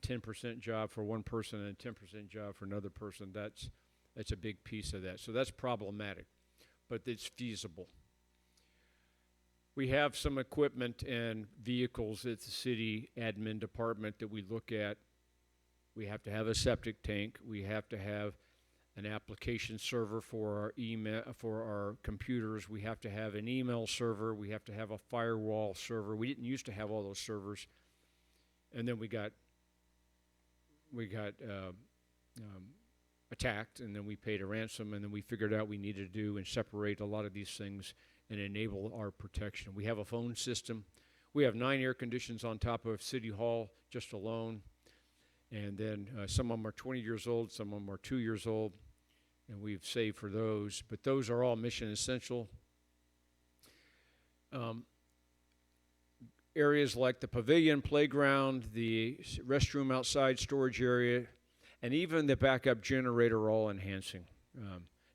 10% job for one person and a 10% job for another person. That's a big piece of that. So that's problematic, but it's feasible. We have some equipment and vehicles at the city admin department that we look at. We have to have a septic tank. We have to have an application server for our email, for our computers. We have to have an email server. We have to have a firewall server. We didn't used to have all those servers. And then we got attacked, and then we paid a ransom, and then we figured out we needed to do and separate a lot of these things and enable our protection. We have a phone system. We have 9 air conditions on top of City Hall just alone, and then some of them are 20 years old, some of them are 2 years old, and we've saved for those, but those are all mission essential. Areas like the pavilion, playground, the restroom outside, storage area, and even the backup generator are all enhancing.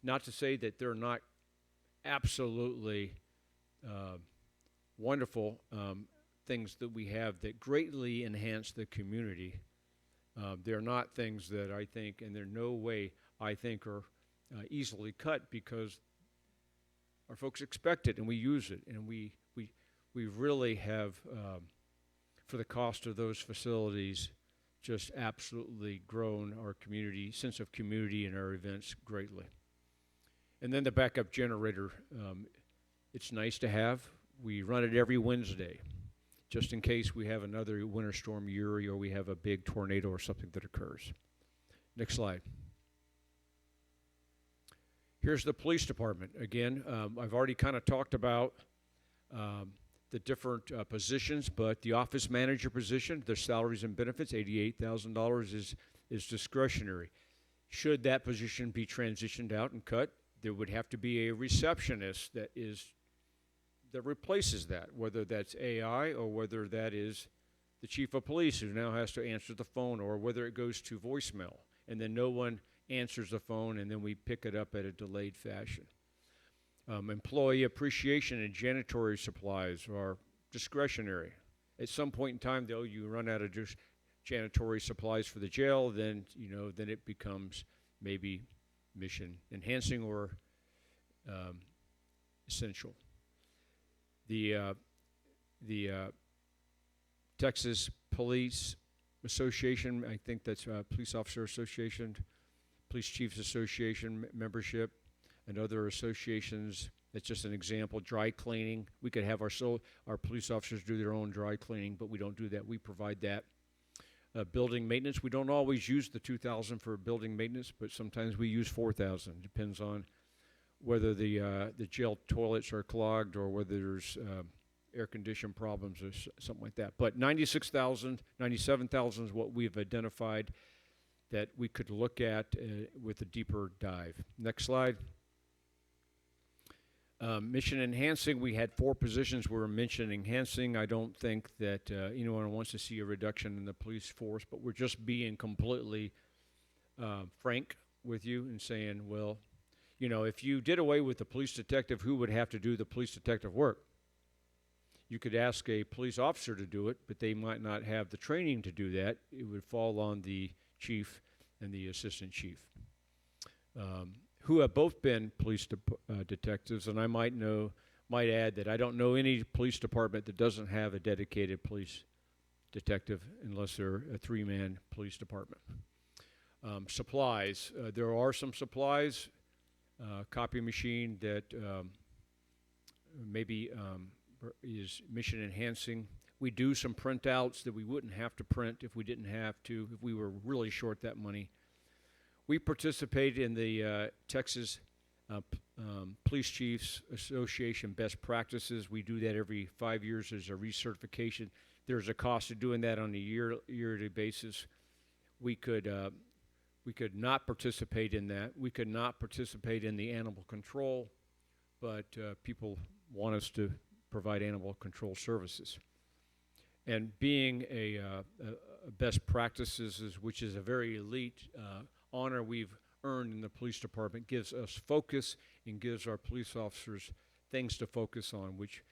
Not to say that they're not absolutely wonderful things that we have that greatly enhance the community. They're not things that I think, and they're no way I think are easily cut, because our folks expect it and we use it, and we really have, for the cost of those facilities, just absolutely grown our community, sense of community in our events greatly. And then the backup generator, it's nice to have. We run it every Wednesday, just in case we have another Winter Storm Uri or we have a big tornado or something that occurs. Next slide. Here's the police department. Again, I've already kind of talked about the different positions, but the office manager position, their salaries and benefits, $88,000 is discretionary. Should that position be transitioned out and cut, there would have to be a receptionist that replaces that, whether that's AI or whether that is the chief of police who now has to answer the phone, or whether it goes to voicemail and then no one answers the phone and then we pick it up at a delayed fashion. Employee appreciation and janitorial supplies are discretionary. At some point in time, though, you run out of just janitorial supplies for the jail, then then it becomes maybe mission enhancing or essential. The Texas Police Association, I think that's Police Officer Association, Police Chiefs Association membership, and other associations. That's just an example. Dry cleaning. We could have our police officers do their own dry cleaning, but we don't do that. We provide that. Building maintenance. We don't always use the $2,000 for building maintenance, but sometimes we use $4,000. Depends on whether the jail toilets are clogged or whether there's air condition problems or something like that. But $96,000, $97,000 is what we've identified that we could look at with a deeper dive. Next slide. Mission enhancing, we had 4 positions we were mission enhancing. I don't think that anyone wants to see a reduction in the police force, but we're just being completely frank with you and saying, well, if you did away with the police detective, who would have to do the police detective work? You could ask a police officer to do it, but they might not have the training to do that. It would fall on the chief and the assistant chief, who have both been police detectives, and I might know might add that I don't know any police department that doesn't have a dedicated police detective unless they're a three-man police department. Supplies. There are some supplies, copy machine that maybe is mission enhancing. We do some printouts that we wouldn't have to print if we didn't have to, if we were really short that money. We participate in the Texas Police Chiefs Association best practices. We do that every 5 years as a recertification. There's a cost of doing that on a yearly basis. We could not participate in that. We could not participate in the animal control, but people want us to provide animal control services. And being a best practices, which is a very elite honor we've earned in the police department, gives us focus and gives our police officers things to focus on, which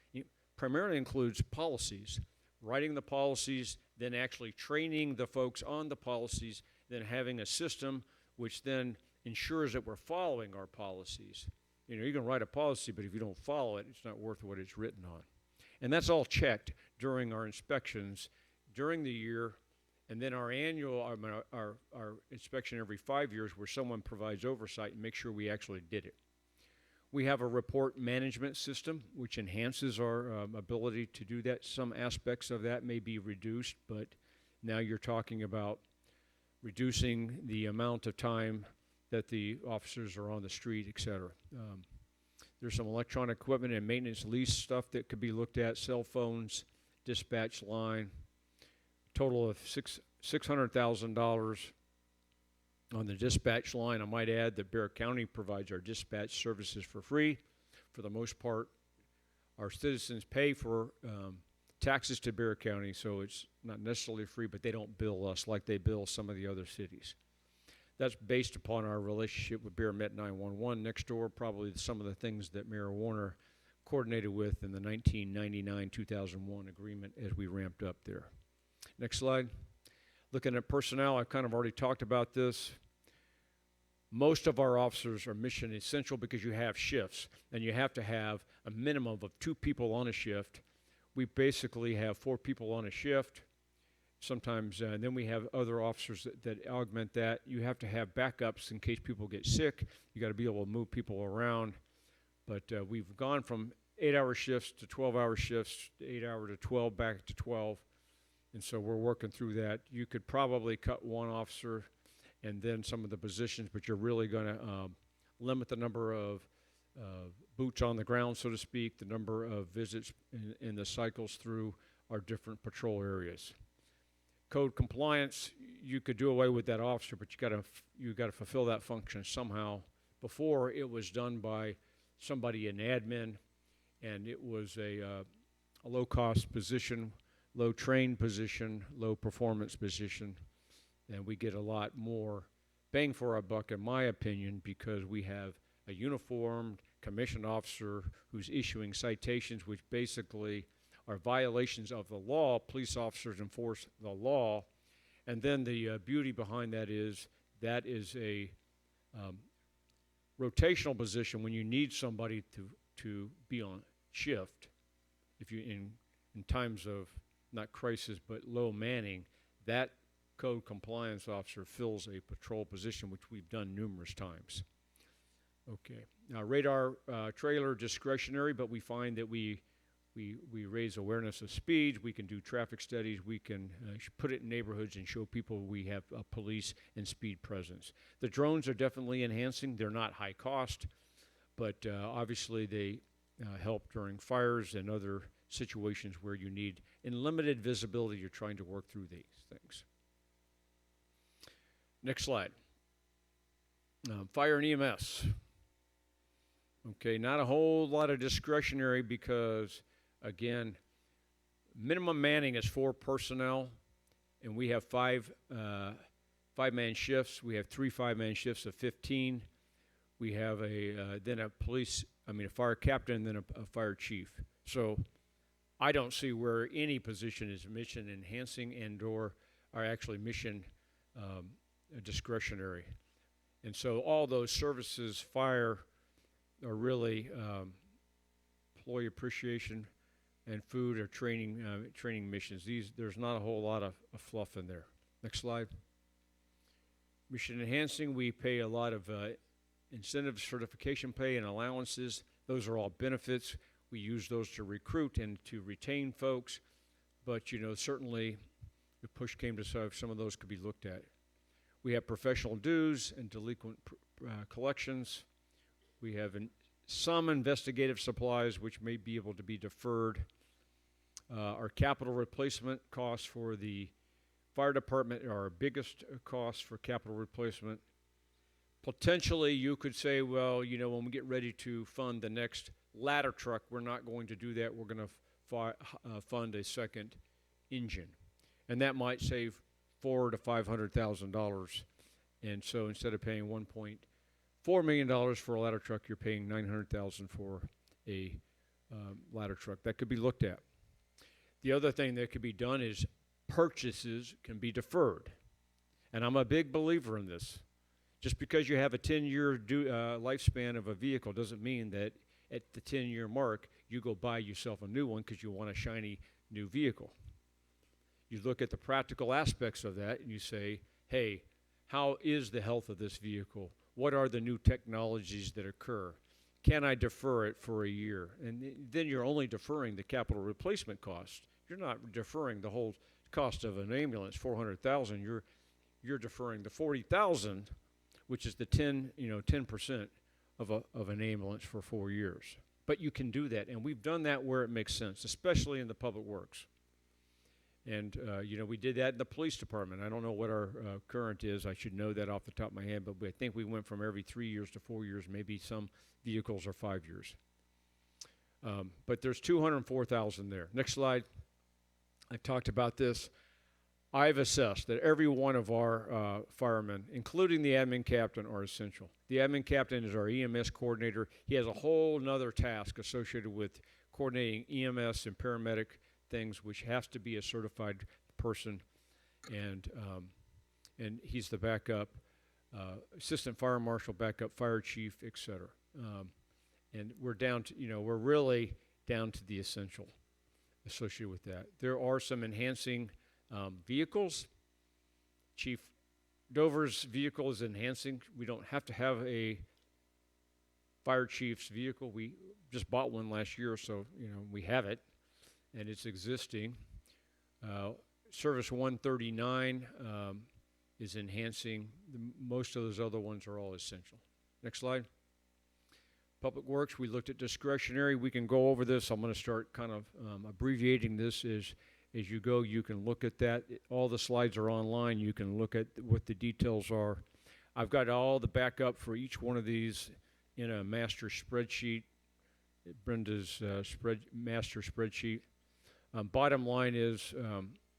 primarily includes policies, writing the policies, then actually training the folks on the policies, then having a system which then ensures that we're following our policies. You know, you can write a policy, but if you don't follow it, it's not worth what it's written on. And that's all checked during our inspections during the year, and then our annual, our inspection every 5 years where someone provides oversight and makes sure we actually did it. We have a report management system which enhances our ability to do that. Some aspects of that may be reduced, but now you're talking about reducing the amount of time that the officers are on the street, et cetera. There's some electronic equipment and maintenance lease stuff that could be looked at, cell phones, dispatch line, total of $600,000 on the dispatch line. I might add that Bear County provides our dispatch services for free. For the most part, our citizens pay for taxes to Bear County, so it's not necessarily free, but they don't bill us like they bill some of the other cities. That's based upon our relationship with Bear Met 911 next door, probably some of the things that Mayor Warner coordinated with in the 1999-2001 agreement as we ramped up there. Next slide. Looking at personnel, I've kind of already talked about this. Most of our officers are mission essential because you have shifts, and you have to have a minimum of 2 people on a shift. We basically have 4 people on a shift. Sometimes, and then we have other officers that augment that. You have to have backups in case people get sick. You got to be able to move people around. But we've gone from 8-hour shifts to 12-hour shifts, 8-hour to 12, back to 12. And so we're working through that. You could probably cut 1 officer and then some of the positions, but you're really going to limit the number of boots on the ground, so to speak, the number of visits in the cycles through our different patrol areas. Code compliance, you could do away with that officer, but you got to fulfill that function somehow. Before, it was done by somebody in admin, and it was a low-cost position, low-trained position, low-performance position, and we get a lot more bang for our buck, in my opinion, because we have a uniformed commissioned officer who's issuing citations, which basically are violations of the law. Police officers enforce the law. And then the beauty behind that is a rotational position when you need somebody to be on shift. If you in times of not crisis but low manning, that code compliance officer fills a patrol position, which we've done numerous times. Okay. Now radar trailer discretionary, but we find that we raise awareness of speed. We can do traffic studies. We can put it in neighborhoods and show people we have a police and speed presence. The drones are definitely enhancing. They're not high cost, but obviously they help during fires and other situations where you need, in limited visibility, you're trying to work through these things. Next slide. Fire and EMS. Okay, not a whole lot of discretionary because, again, minimum manning is 4 personnel, and we have 5 5-man shifts. We have 3 5-man shifts of 15. We have then a fire captain, and then a fire chief. So I don't see where any position is mission enhancing and/or are actually mission discretionary. And so all those services, fire, are really employee appreciation, and food or training missions. There's not a whole lot of fluff in there. Next slide. Mission enhancing, we pay a lot of incentives, certification pay, and allowances. Those are all benefits. We use those to recruit and to retain folks. But, you know, certainly if push came to shove, some of those could be looked at. We have professional dues and delinquent collections. We have some investigative supplies which may be able to be deferred. Our capital replacement costs for the fire department are our biggest costs for capital replacement. Potentially, you could say, well, you know, when we get ready to fund the next ladder truck, we're not going to do that. We're going to fund a second engine. And that might save $400,000 to $500,000. And so instead of paying $1.4 million for a ladder truck, you're paying $900,000 for a ladder truck. That could be looked at. The other thing that could be done is purchases can be deferred. And I'm a big believer in this. Just because you have a 10-year lifespan of a vehicle doesn't mean that at the 10-year mark you go buy yourself a new one because you want a shiny new vehicle. You look at the practical aspects of that and you say, hey, how is the health of this vehicle? What are the new technologies that occur? Can I defer it for a year? And then you're only deferring the capital replacement cost. You're not deferring the whole cost of an ambulance, $400,000. You're deferring the $40,000, which is the 10% of an ambulance for 4 years. But you can do that, and we've done that where it makes sense, especially in the public works. And, you know, we did that in the police department. I don't know what our current is. I should know that off the top of my head, but I think we went from every 3 years to 4 years. Maybe some vehicles are 5 years. But there's $204,000 there. Next slide. I talked about this. I've assessed that every one of our firemen, including the admin captain, are essential. The admin captain is our EMS coordinator. He has a whole nother task associated with coordinating EMS and paramedic things, which has to be a certified person, and he's the backup assistant fire marshal, backup fire chief, etc. And we're down to, we're really down to the essential associated with that. There are some enhancing vehicles. Chief Dover's vehicle is enhancing. We don't have to have a fire chief's vehicle. We just bought one last year, so we have it, and it's existing. Service 139 is enhancing. Most of those other ones are all essential. Next slide. Public Works, we looked at discretionary. We can go over this. I'm going to start kind of abbreviating this as you go. You can look at that. All the slides are online. You can look at what the details are. I've got all the backup for each one of these in a master spreadsheet, Brenda's master spreadsheet. Bottom line is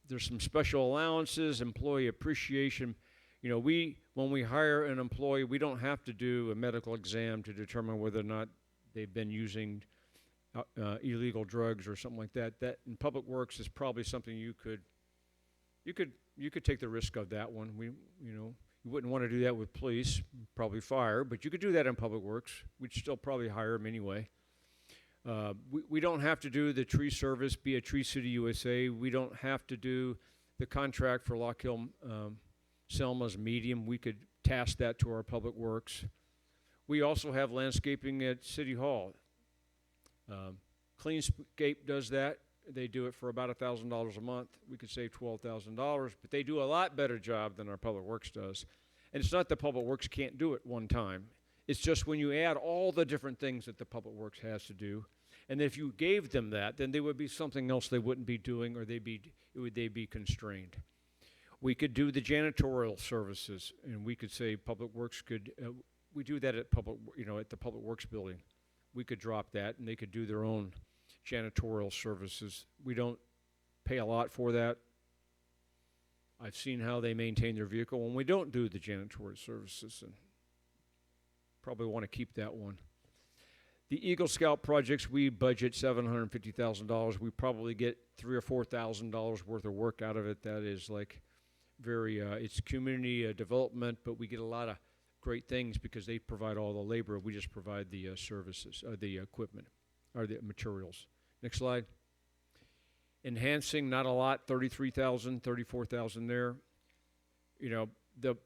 there's some special allowances, employee appreciation. When we hire an employee, we don't have to do a medical exam to determine whether or not they've been using illegal drugs or something like that. That in Public Works is probably something you could take the risk of that one. You wouldn't want to do that with police, probably fire, but you could do that in Public Works. We'd still probably hire them anyway. We don't have to do the tree service, be a Tree City USA. We don't have to do the contract for Lock Hill Selma's medium. We could task that to our Public Works. We also have landscaping at City Hall. Cleanscape does that. They do it for about $1,000 a month. We could save $12,000, but they do a lot better job than our Public Works does. And it's not that Public Works can't do it one time. It's just when you add all the different things that the Public Works has to do, and if you gave them that, then there would be something else they wouldn't be doing, or they'd be constrained. We could do the janitorial services, and we could say Public Works could. We do that at at the Public Works building. We could drop that, and they could do their own janitorial services. We don't pay a lot for that. I've seen how they maintain their vehicle when we don't do the janitorial services, and probably want to keep that one. The Eagle Scout projects, we budget $750,000. We probably get $3,000 or $4,000 worth of work out of it. That is like it's community development, but we get a lot of great things because they provide all the labor. We just provide the services, the equipment. or the materials. Next slide. Enhancing, not a lot, 33,000, 34,000 there. You know, the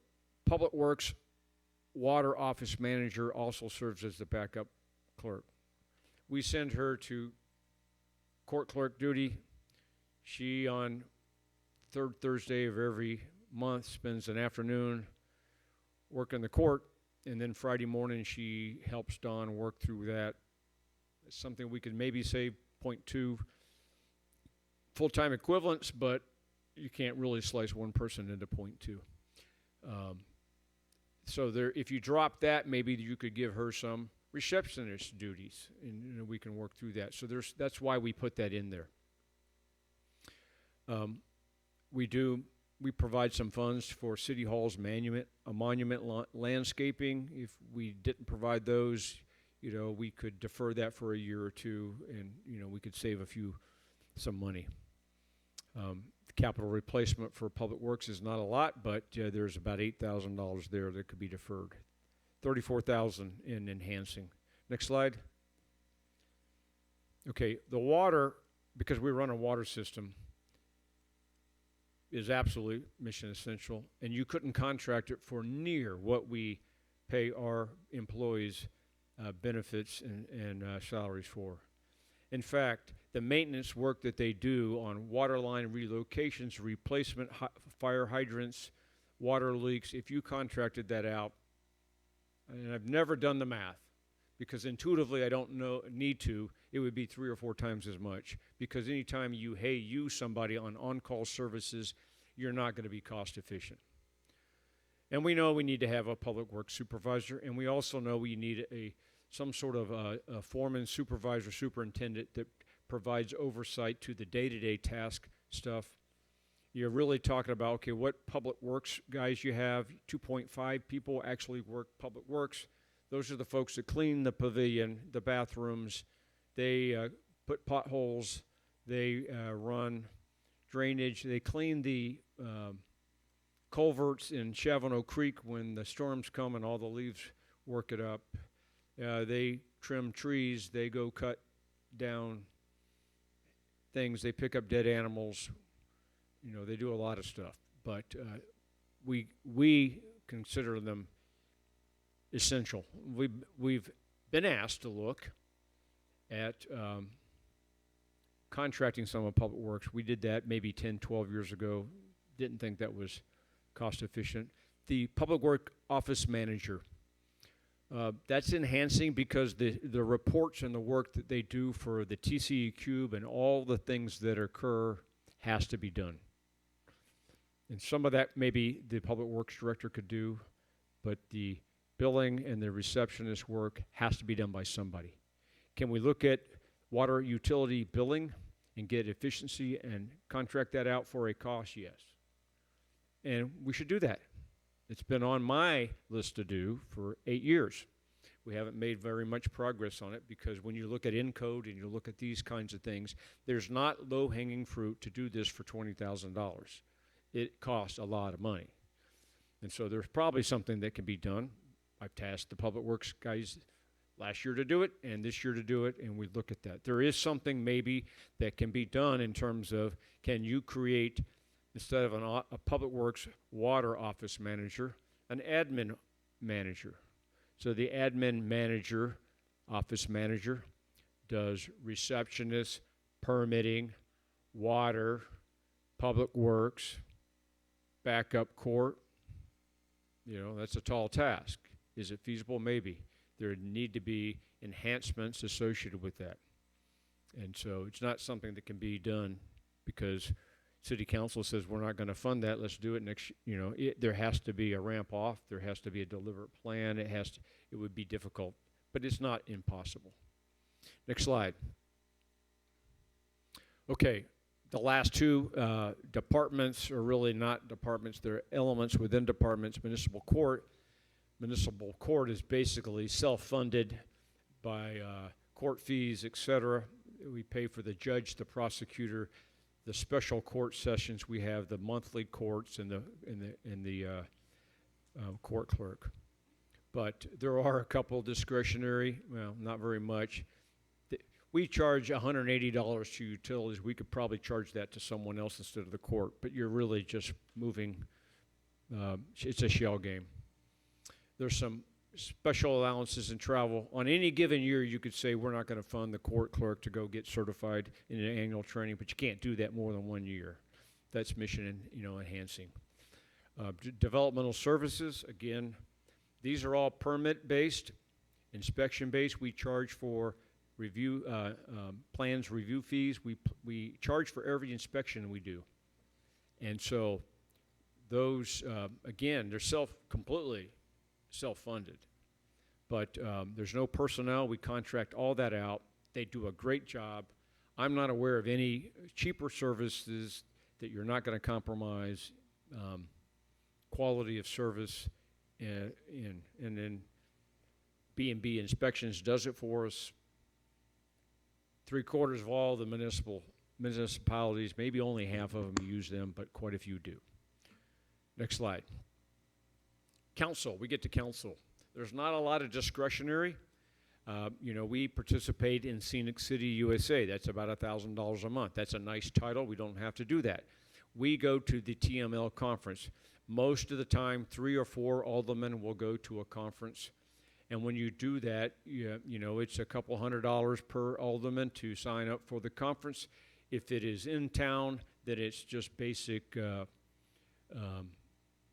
Public Works Water Office Manager also serves as the backup clerk. We send her to court clerk duty. She, on third Thursday of every month, spends an afternoon working the court, and then Friday morning she helps Don work through that. It's something we could maybe say 0.2 full-time equivalents, but you can't really slice one person into 0.2. So there, if you drop that, maybe you could give her some receptionist duties, and we can work through that. So that's why we put that in there. We provide some funds for City Hall's monument landscaping. If we didn't provide those, you know, we could defer that for a year or two, and you know, we could save some money. Capital replacement for Public Works is not a lot, but there's about $8,000 there that could be deferred. $34,000 in enhancing. Next slide. Okay, the water, because we run a water system, is absolutely mission essential, and you couldn't contract it for near what we pay our employees benefits and salaries for. In fact, the maintenance work that they do on water line relocations, replacement fire hydrants, water leaks, if you contracted that out, and I've never done the math, because intuitively I don't need to, it would be 3 or 4 times as much. Because anytime you use somebody on-call services, you're not going to be cost efficient. And we know we need to have a public works supervisor, and we also know we need some sort of a foreman, supervisor, superintendent that provides oversight to the day-to-day task stuff. You're really talking about, okay, what public works guys you have. 2.5 people actually work public works. Those are the folks that clean the pavilion, the bathrooms. They put potholes. They run drainage. They clean the culverts in Chavano Creek when the storms come and all the leaves work it up. They trim trees. They go cut down things. They pick up dead animals. You know, they do a lot of stuff. But we consider them essential. We've been asked to look at contracting some of Public Works. We did that maybe 10, 12 years ago. Didn't think that was cost efficient. The Public Work Office Manager, that's enhancing because the reports and the work that they do for the TCE Cube and all the things that occur has to be done. And some of that maybe the Public Works Director could do, but the billing and the receptionist work has to be done by somebody. Can we look at water utility billing and get efficiency and contract that out for a cost? Yes. And we should do that. It's been on my list to do for 8 years. We haven't made very much progress on it because when you look at Encode and you look at these kinds of things, there's not low-hanging fruit to do this for $20,000. It costs a lot of money. And so there's probably something that can be done. I've tasked the Public Works guys last year to do it and this year to do it, and we look at that. There is something maybe that can be done in terms of, can you create, instead of a Public Works Water Office Manager, an admin manager. So the admin manager, office manager, does receptionist, permitting, water, Public Works, backup court. You know, that's a tall task. Is it feasible? Maybe. There need to be enhancements associated with that. And so it's not something that can be done because City Council says we're not going to fund that. Let's do it next. You know, there has to be a ramp off. There has to be a deliberate plan. It would be difficult, but it's not impossible. Next slide. Okay, the last two departments are really not departments. They're elements within departments. Municipal court. Municipal court is basically self-funded by court fees, etc. We pay for the judge, the prosecutor, the special court sessions. We have the monthly courts and the court clerk. But there are a couple discretionary, well, not very much. We charge $180 to utilities. We could probably charge that to someone else instead of the court, but you're really just moving, it's a shell game. There's some special allowances in travel. On any given year, you could say we're not going to fund the court clerk to go get certified in an annual training, but you can't do that more than 1 year. That's mission enhancing. Developmental services, again, these are all permit-based, inspection-based. We charge for review plans, review fees. We charge for every inspection we do. And so those, again, they're completely self-funded. But there's no personnel. We contract all that out. They do a great job. I'm not aware of any cheaper services that you're not going to compromise quality of service, and then B&B Inspections does it for us. 3/4 of all the municipalities, maybe only half of them use them, but quite a few do. Next slide. Council, we get to council. There's not a lot of discretionary. We participate in Scenic City USA. That's about $1,000 a month. That's a nice title. We don't have to do that. We go to the TML conference. Most of the time, 3 or 4 aldermen will go to a conference. And when you do that, it's a couple $100 per alderman to sign up for the conference. If it is in town, then it's just basic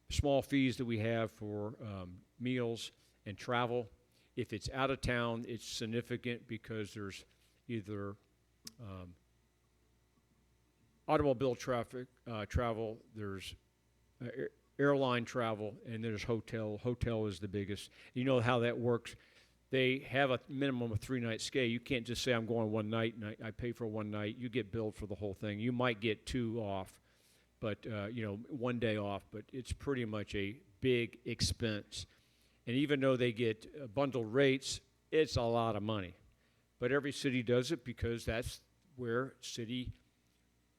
small fees that we have for meals and travel. If it's out of town, it's significant because there's either automobile travel, there's airline travel, and there's hotel. Hotel is the biggest. You know how that works. They have a minimum of 3-night stay. You can't just say, I'm going one night, and I pay for one night. You get billed for the whole thing. You might get 2 off, but, 1 day off, but it's pretty much a big expense. And even though they get bundled rates, it's a lot of money. But every city does it because that's where city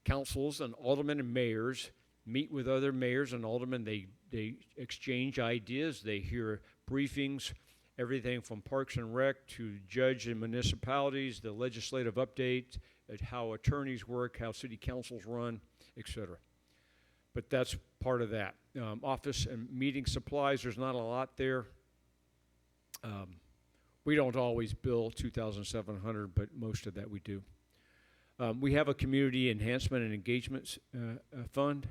councils and aldermen and mayors meet with other mayors and aldermen. They exchange ideas. They hear briefings, everything from Parks and Rec to judge and municipalities, the legislative update, how attorneys work, how city councils run, etc. But that's part of that. Office and meeting supplies, there's not a lot there. We don't always bill $2,700, but most of that we do. We have a community enhancement and engagements fund.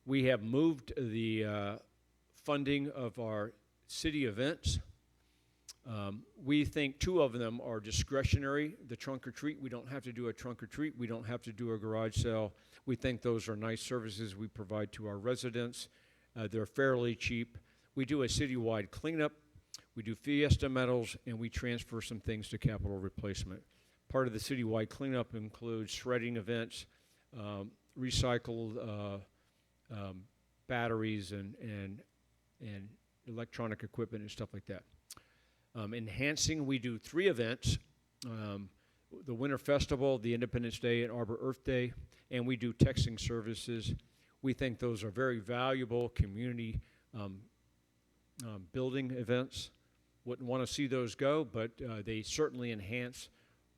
We have moved the funding of our city events. We think 2 of them are discretionary. The trunk or treat, we don't have to do a trunk or treat. We don't have to do a garage sale. We think those are nice services we provide to our residents. They're fairly cheap. We do a citywide cleanup. We do fiesta medals, and we transfer some things to capital replacement. Part of the citywide cleanup includes shredding events, recycled batteries and electronic equipment and stuff like that. Enhancing, we do 3 events, the Winter Festival, the Independence Day, and Arbor Earth Day, and we do texting services. We think those are very valuable community building events. Wouldn't want to see those go, but they certainly enhance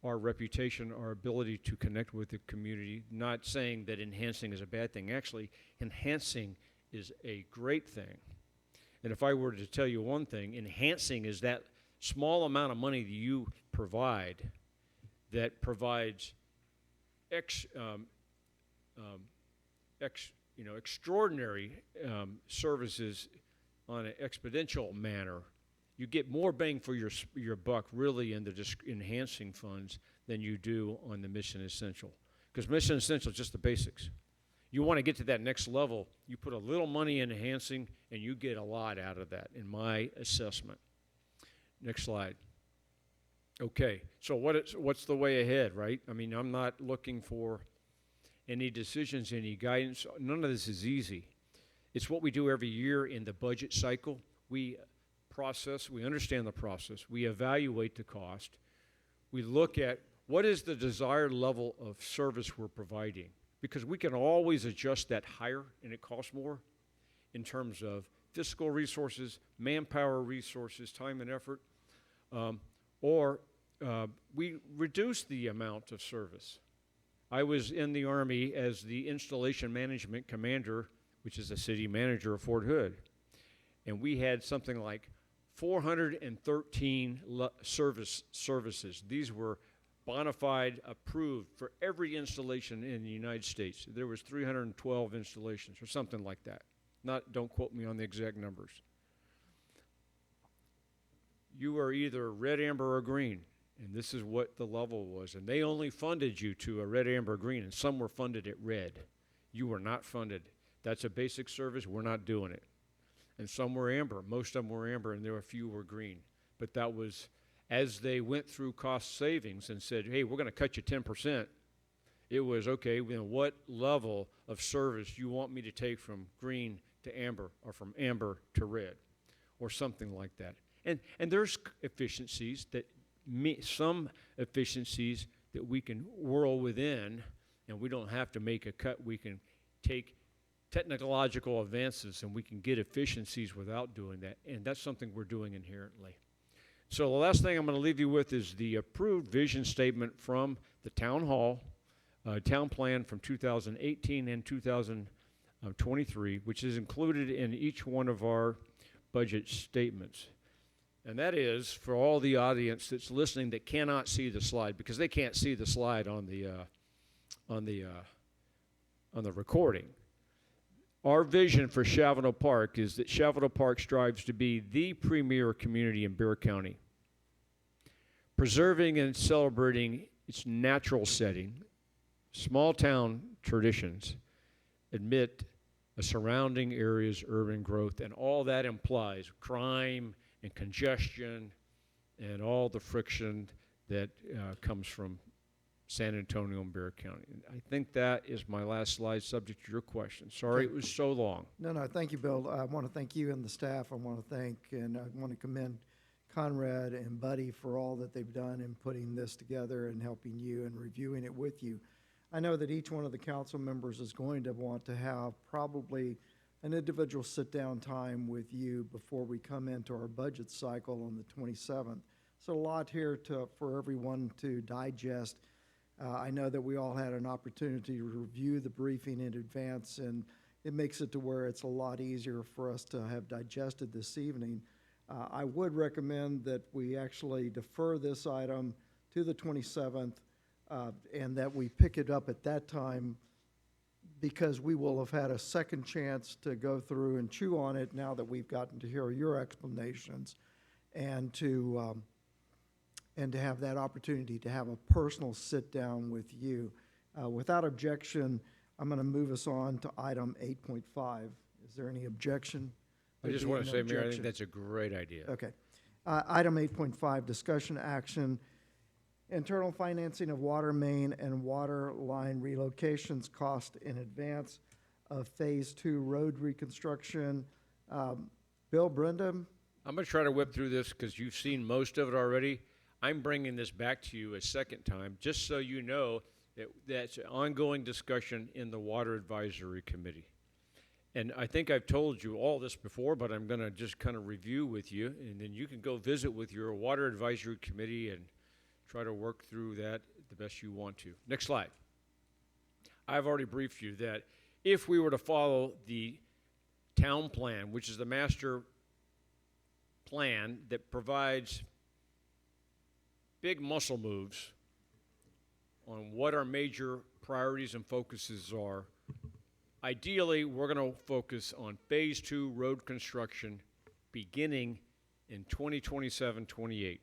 our reputation, our ability to connect with the community. Not saying that enhancing is a bad thing. Actually, enhancing is a great thing. And if I were to tell you one thing, enhancing is that small amount of money that you provide that provides extraordinary services on an exponential manner. You get more bang for your buck really in the enhancing funds than you do on the Mission Essential. Because Mission Essential is just the basics. You want to get to that next level, you put a little money in enhancing, and you get a lot out of that, in my assessment. Next slide. Okay, so what's the way ahead, right? I mean, I'm not looking for any decisions, any guidance. None of this is easy. It's what we do every year in the budget cycle. We understand the process, we evaluate the cost, we look at what is the desired level of service we're providing, because we can always adjust that higher and it costs more in terms of fiscal resources, manpower resources, time and effort, or we reduced the amount of service. I was in the Army as the Installation Management Commander, which is the city manager of Fort Hood. And we had something like 413 services. These were bona fide approved for every installation in the United States. There was 312 installations or something like that. Don't quote me on the exact numbers. You are either red, amber, or green, and this is what the level was. And they only funded you to a red, amber, green, and some were funded at red. You were not funded. That's a basic service. We're not doing it. And some were amber. Most of them were amber, and there were a few were green. But that was as they went through cost savings and said, hey, we're going to cut you 10%. It was, okay, then what level of service you want me to take from green to amber or from amber to red or something like that. And there's efficiencies that some efficiencies that we can whirl within, and we don't have to make a cut. We can take technological advances and we can get efficiencies without doing that, and that's something we're doing inherently. So the last thing I'm going to leave you with is the approved vision statement from the town hall, town plan from 2018 and 2023, which is included in each one of our budget statements. And that is for all the audience that's listening that cannot see the slide, because they can't see the slide on the recording. Our vision for Chavano Park is that Chavano Park strives to be the premier community in Bexar County, preserving and celebrating its natural setting, small town traditions, amid a surrounding area's urban growth, and all that implies crime and congestion and all the friction that comes from San Antonio and Bexar County. And I think that is my last slide, subject to your question. Sorry it was so long. No, thank you, Bill. I want to thank you and the staff. I want to thank and I want to commend Conrad and Buddy for all that they've done in putting this together and helping you and reviewing it with you. I know that each one of the council members is going to want to have probably an individual sit-down time with you before we come into our budget cycle on the 27th. So a lot here for everyone to digest. I know that we all had an opportunity to review the briefing in advance, and it makes it to where it's a lot easier for us to have digested this evening. I would recommend that we actually defer this item to the 27th and that we pick it up at that time, because we will have had a second chance to go through and chew on it now that we've gotten to hear your explanations, and to have that opportunity to have a personal sit-down with you. Without objection, I'm going to move us on to item 8.5. Is there any objection? I just There want to being say, no Mayor, I think objection. that's a great idea. Okay. Item 8.5, discussion action, internal financing of water main and water line relocations cost in advance of Phase 2 road reconstruction. Bill, Brenda? I'm going to try to whip through this because you've seen most of it already. I'm bringing this back to you a second time, just so you know that that's an ongoing discussion in the Water Advisory Committee. And I think I've told you all this before, but I'm going to just kind of review with you, and then you can go visit with your Water Advisory Committee and try to work through that the best you want to. Next slide. I've already briefed you that if we were to follow the town plan, which is the master plan that provides big muscle moves on what our major priorities and focuses are, ideally, we're going to focus on Phase 2 road construction beginning in 2027-28.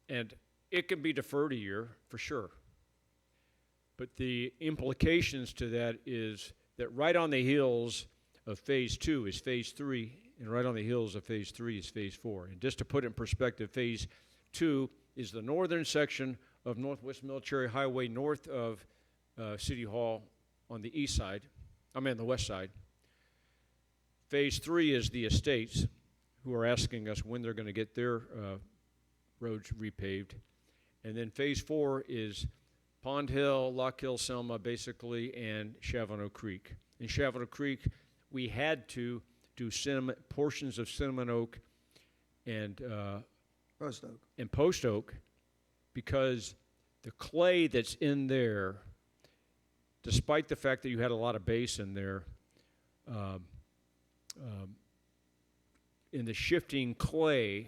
And it can be deferred a year, for sure. But the implications to that is that right on the heels of Phase 2 is Phase 3, and right on the heels of Phase 3 is Phase 4. And just to put it in perspective, Phase 2 is the northern section of Northwest Military Highway north of City Hall on the east side, the west side. Phase 3 is the estates, who are asking us when they're going to get their roads repaved. And then Phase 4 is Pond Hill, Lock Hill, Selma, basically, and Chavano Creek. In Chavano Creek, we had to do portions of Cinnamon Oak and Post Oak. and Post Oak, because the clay that's in there, despite the fact that you had a lot of base in there, um, in the shifting clay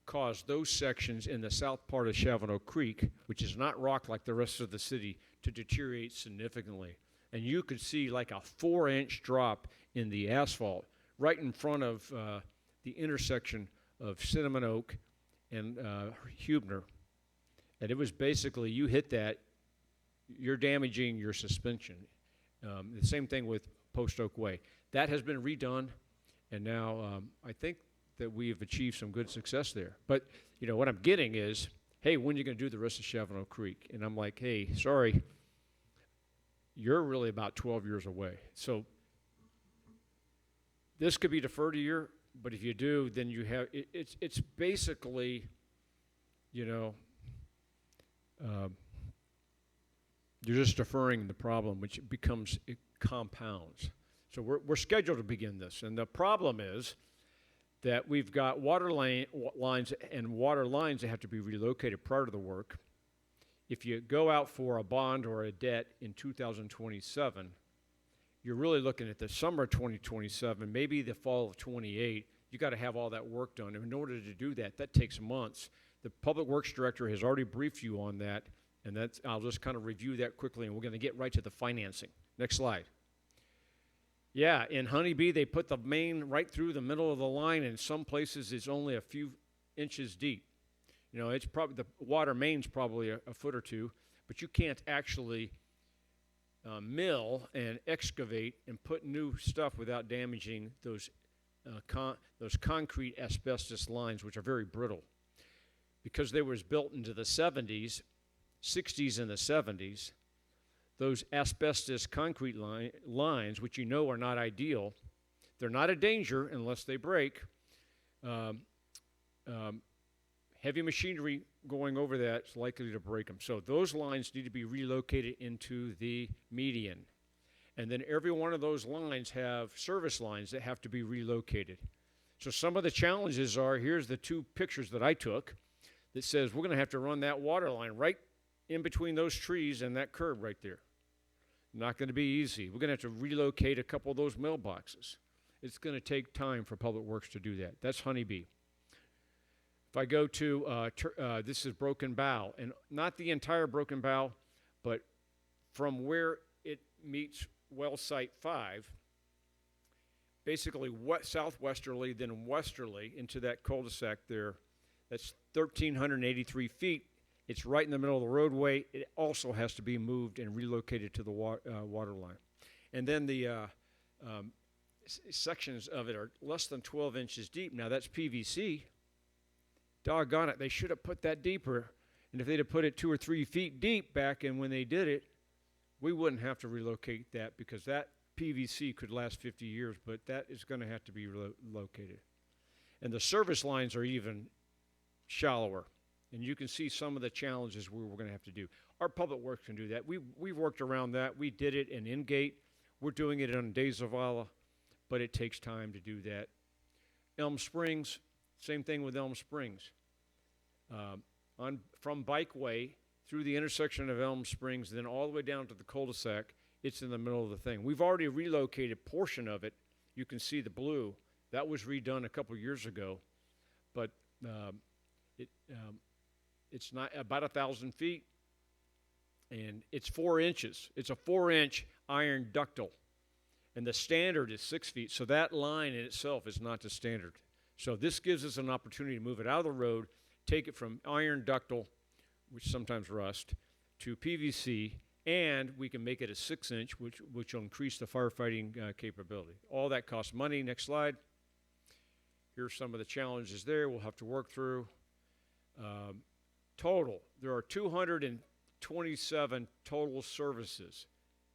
caused those sections in the south part of Chavano Creek, which is not rock like the rest of the city, to deteriorate significantly. And you could see like a 4-inch drop in the asphalt right in front of the intersection of Cinnamon Oak and Hubner. And it was basically, you hit that, you're damaging your suspension. The same thing with Post Oak Way. That has been redone, and now I think that we have achieved some good success there. But, you know, what I'm getting is, hey, when are you going to do the rest of Chavano Creek? And I'm like, hey, sorry, you're really about 12 years away. So this could be deferred a year, but if you do, then you have, it's basically, you know, you're just deferring the problem, which becomes, it compounds. So we're scheduled to begin this, and the problem is that we've got lines and water lines that have to be relocated prior to the work. If you go out for a bond or a debt in 2027, you're really looking at the summer of 2027, maybe the fall of 28. You got to have all that work done. And in order to do that, that takes months. The Public Works Director has already briefed you on that, and that's, I'll just kind of review that quickly, and we're going to get right to the financing. Next slide. Yeah, in Honeybee, they put the main right through the middle of the line, and in some places it's only a few inches deep. You know, it's probably, the water main's probably a foot or two, but you can't actually mill and excavate and put new stuff without damaging those concrete asbestos lines, which are very brittle. Because they was built into the 70s, 60s and the 70s, those asbestos concrete lines, which you know are not ideal, they're not a danger unless they break. Heavy machinery going over that is likely to break them. So those lines need to be relocated into the median. And then every one of those lines have service lines that have to be relocated. So some of the challenges are, here's the two pictures that I took that says we're going to have to run that water line right in between those trees and that curb right there. Not going to be easy. We're going to have to relocate a couple of those mailboxes. It's going to take time for Public Works to do that. That's Honeybee. If I go to, this is Broken Bow, and not the entire Broken Bow, but from where it meets well site 5, basically southwesterly, then westerly into that cul-de-sac there. That's 1,383 feet. It's right in the middle of the roadway. It also has to be moved and relocated to the water line. And then the sections of it are less than 12 inches deep. Now, that's PVC. Doggone it, they should have put that deeper. And if they'd have put it 2 or 3 feet deep back in when they did it, we wouldn't have to relocate that, because that PVC could last 50 years, but that is going to have to be relocated. And the service lines are even shallower. And you can see some of the challenges we're going to have to do. Our Public Works can do that. We've worked around that. We did it in Ingate. We're doing it on De Zavala, but it takes time to do that. Elm Springs, same thing with Elm Springs. From Bikeway through the intersection of Elm Springs, then all the way down to the cul-de-sac, it's in the middle of the thing. We've already relocated a portion of it. You can see the blue. That was redone a couple years ago, but it's not about 1,000 feet, and it's 4 inches. It's a 4-inch iron ductile, and the standard is 6 feet. So that line in itself is not the standard. So this gives us an opportunity to move it out of the road, take it from iron ductile, which sometimes rust, to PVC, and we can make it a 6-inch, which will increase the firefighting capability. All that costs money. Next slide. Here's some of the challenges there we'll have to work through. Total, there are 227 total services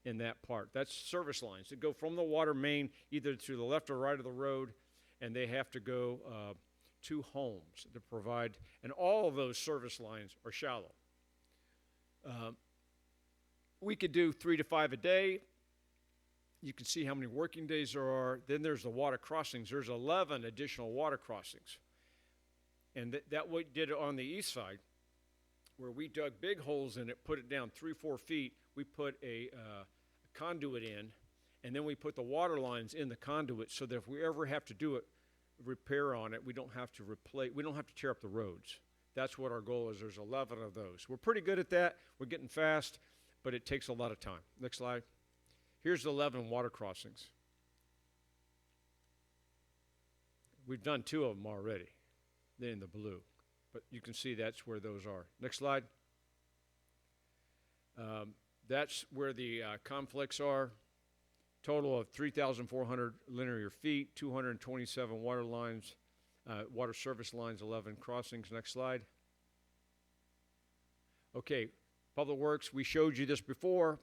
in that part. That's service lines that go from the water main either to the left or right of the road, and they have to go to homes to provide, and all of those service lines are shallow. We could do 3 to 5 a day. You can see how many working days there are. Then there's the water crossings. There's 11 additional water crossings. And that what we did on the east side, where we dug big holes in it, put it down 3-4 feet. We put a conduit in, and then we put the water lines in the conduit so that if we ever have to do it, repair on it, we don't have to tear up the roads. That's what our goal is. There's 11 of those. We're pretty good at that. We're getting fast, but it takes a lot of time. Next slide. Here's the 11 water crossings. We've done 2 of them already. They're in the blue, but you can see that's where those are. Next slide. That's where the conflicts are. Total of 3,400 linear feet, 227 water lines, water service lines, 11 crossings. Next slide. Okay, Public Works, we showed you this before.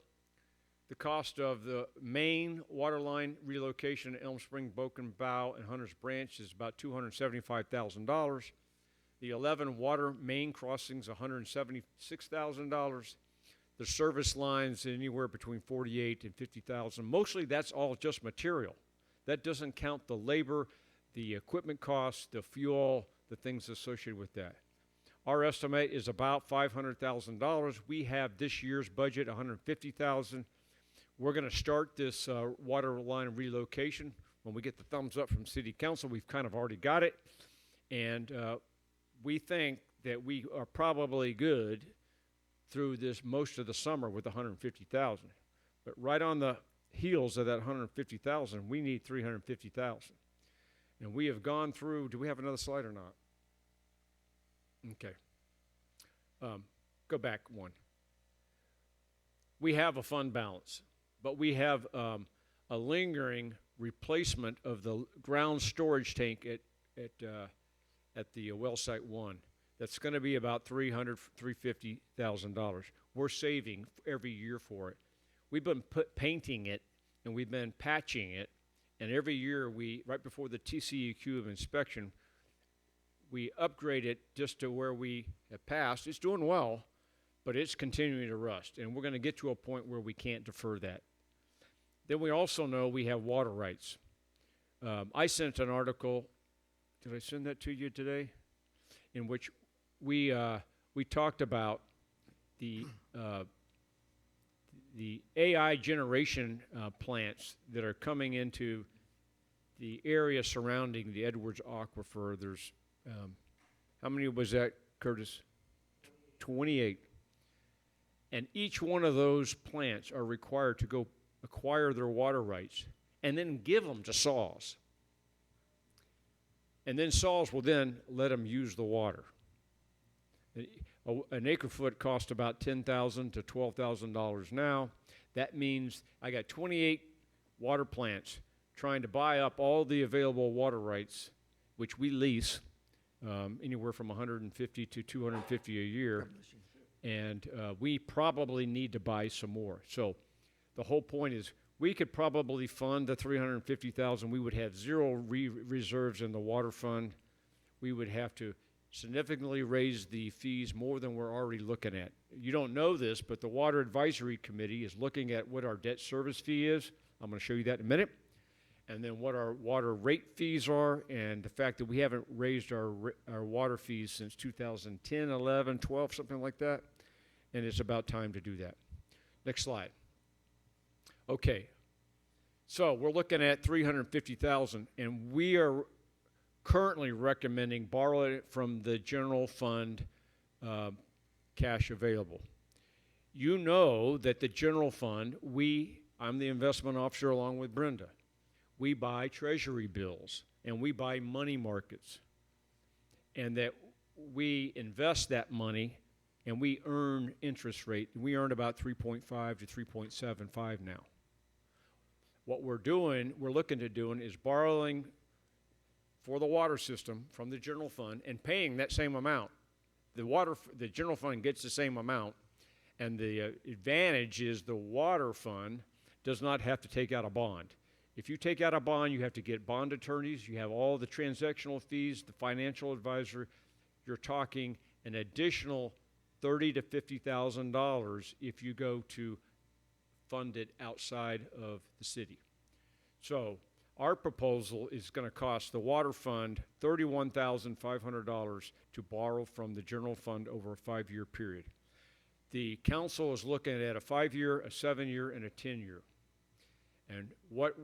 The cost of the main water line relocation at Elm Spring, Broken Bow, and Hunters Branch is about $275,000. The 11 water main crossings, $176,000. The service lines anywhere between $48,000 and $50,000. Mostly that's all just material. That doesn't count the labor, the equipment costs, the fuel, the things associated with that. Our estimate is about $500,000. We have this year's budget, $150,000. We're going to start this water line relocation when we get the thumbs up from City Council. We've kind of already got it, and we think that we are probably good through this most of the summer with $150,000. But right on the heels of that $150,000, we need $350,000. And we have gone through. Do we have another slide or not? Okay. Go back one. We have a fund balance, but we have a lingering replacement of the ground storage tank at the well site 1. That's going to be about $350,000. We're saving every year for it. We've been painting it, and we've been patching it, and every year right before the TCEQ of inspection, we upgrade it just to where we have passed. It's doing well, but it's continuing to rust, and we're going to get to a point where we can't defer that. Then we also know we have water rights. I sent an article, did I send that to you today? In which we talked about the AI generation plants that are coming into the area surrounding the Edwards Aquifer. There's, how many was that, Curtis? 28. And each one of those plants are required to go acquire their water rights and then give them to SAWS. And then SAWS will then let them use the water. An acre foot costs about $10,000 to $12,000 now. That means I got 28 water plants trying to buy up all the available water rights, which we lease anywhere from $150 to $250 a year, and we probably need to buy some more. So the whole point is we could probably fund the $350,000. We would have zero reserves in the water fund. We would have to significantly raise the fees more than we're already looking at. You don't know this, but the Water Advisory Committee is looking at what our debt service fee is. I'm going to show you that in a minute. And then what our water rate fees are, and the fact that we haven't raised our water fees since 2010, 11, 12, something like that. And it's about time to do that. Next slide. Okay. So we're looking at $350,000, and we are currently recommending borrowing it from the general fund cash available. You know that the general fund, I'm the investment officer along with Brenda. We buy treasury bills and we buy money markets, and that we invest that money and we earn interest rate. We earn about 3.5 to 3.75 now. What we're looking to doing is borrowing for the water system from the general fund and paying that same amount. The general fund gets the same amount, and the advantage is the water fund does not have to take out a bond. If you take out a bond, you have to get bond attorneys, you have all the transactional fees, the financial advisor. You're talking an additional $30,000 to $50,000 if you go to fund it outside of the city. So Our proposal is going to cost the water fund $31,500 to borrow from the general fund over a 5-year period. The council is looking at a 5-year, a 7-year, and a 10-year. And what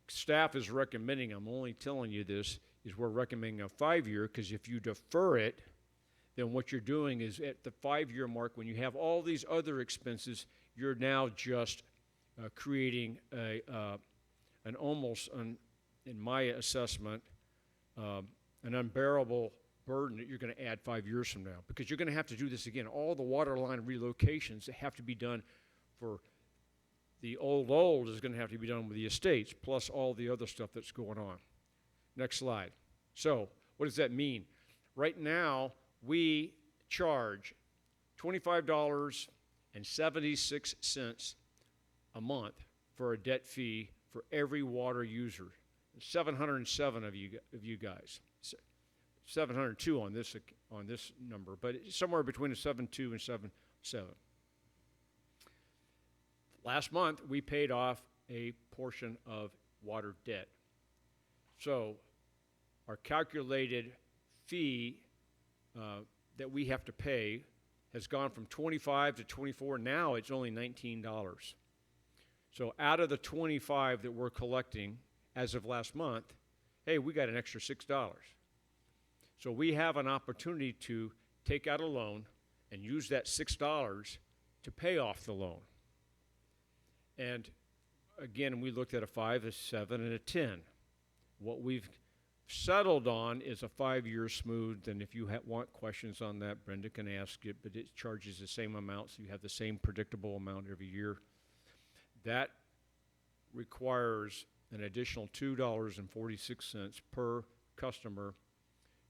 staff is recommending, I'm only telling you this, is we're recommending a 5-year, because if you defer it, then what you're doing is at the 5-year mark, when you have all these other expenses, you're now just creating an almost, in my assessment, an unbearable burden that you're going to add 5 years from now, because you're going to have to do this again. All the water line relocations that have to be done for the old is going to have to be done with the estates, plus all the other stuff that's going on. Next slide. So what does that mean? Right now, we charge $25.76 a month for a debt fee for every water user. 707 of you guys. 702 on this number, but it's somewhere between a 7.2 and 7.7. Last month, we paid off a portion of water debt. So our calculated fee that we have to pay has gone from 25 to 24. Now it's only $19. So out of the 25 that we're collecting as of last month, hey, we got an extra $6. So we have an opportunity to take out a loan and use that $6 to pay off the loan. And again, we looked at a 5, a 7, and a 10. What we've settled on is a 5-year smooth, and if you want questions on that, Brenda can ask it, but it charges the same amount, so you have the same predictable amount every year. That requires an additional $2.46 per customer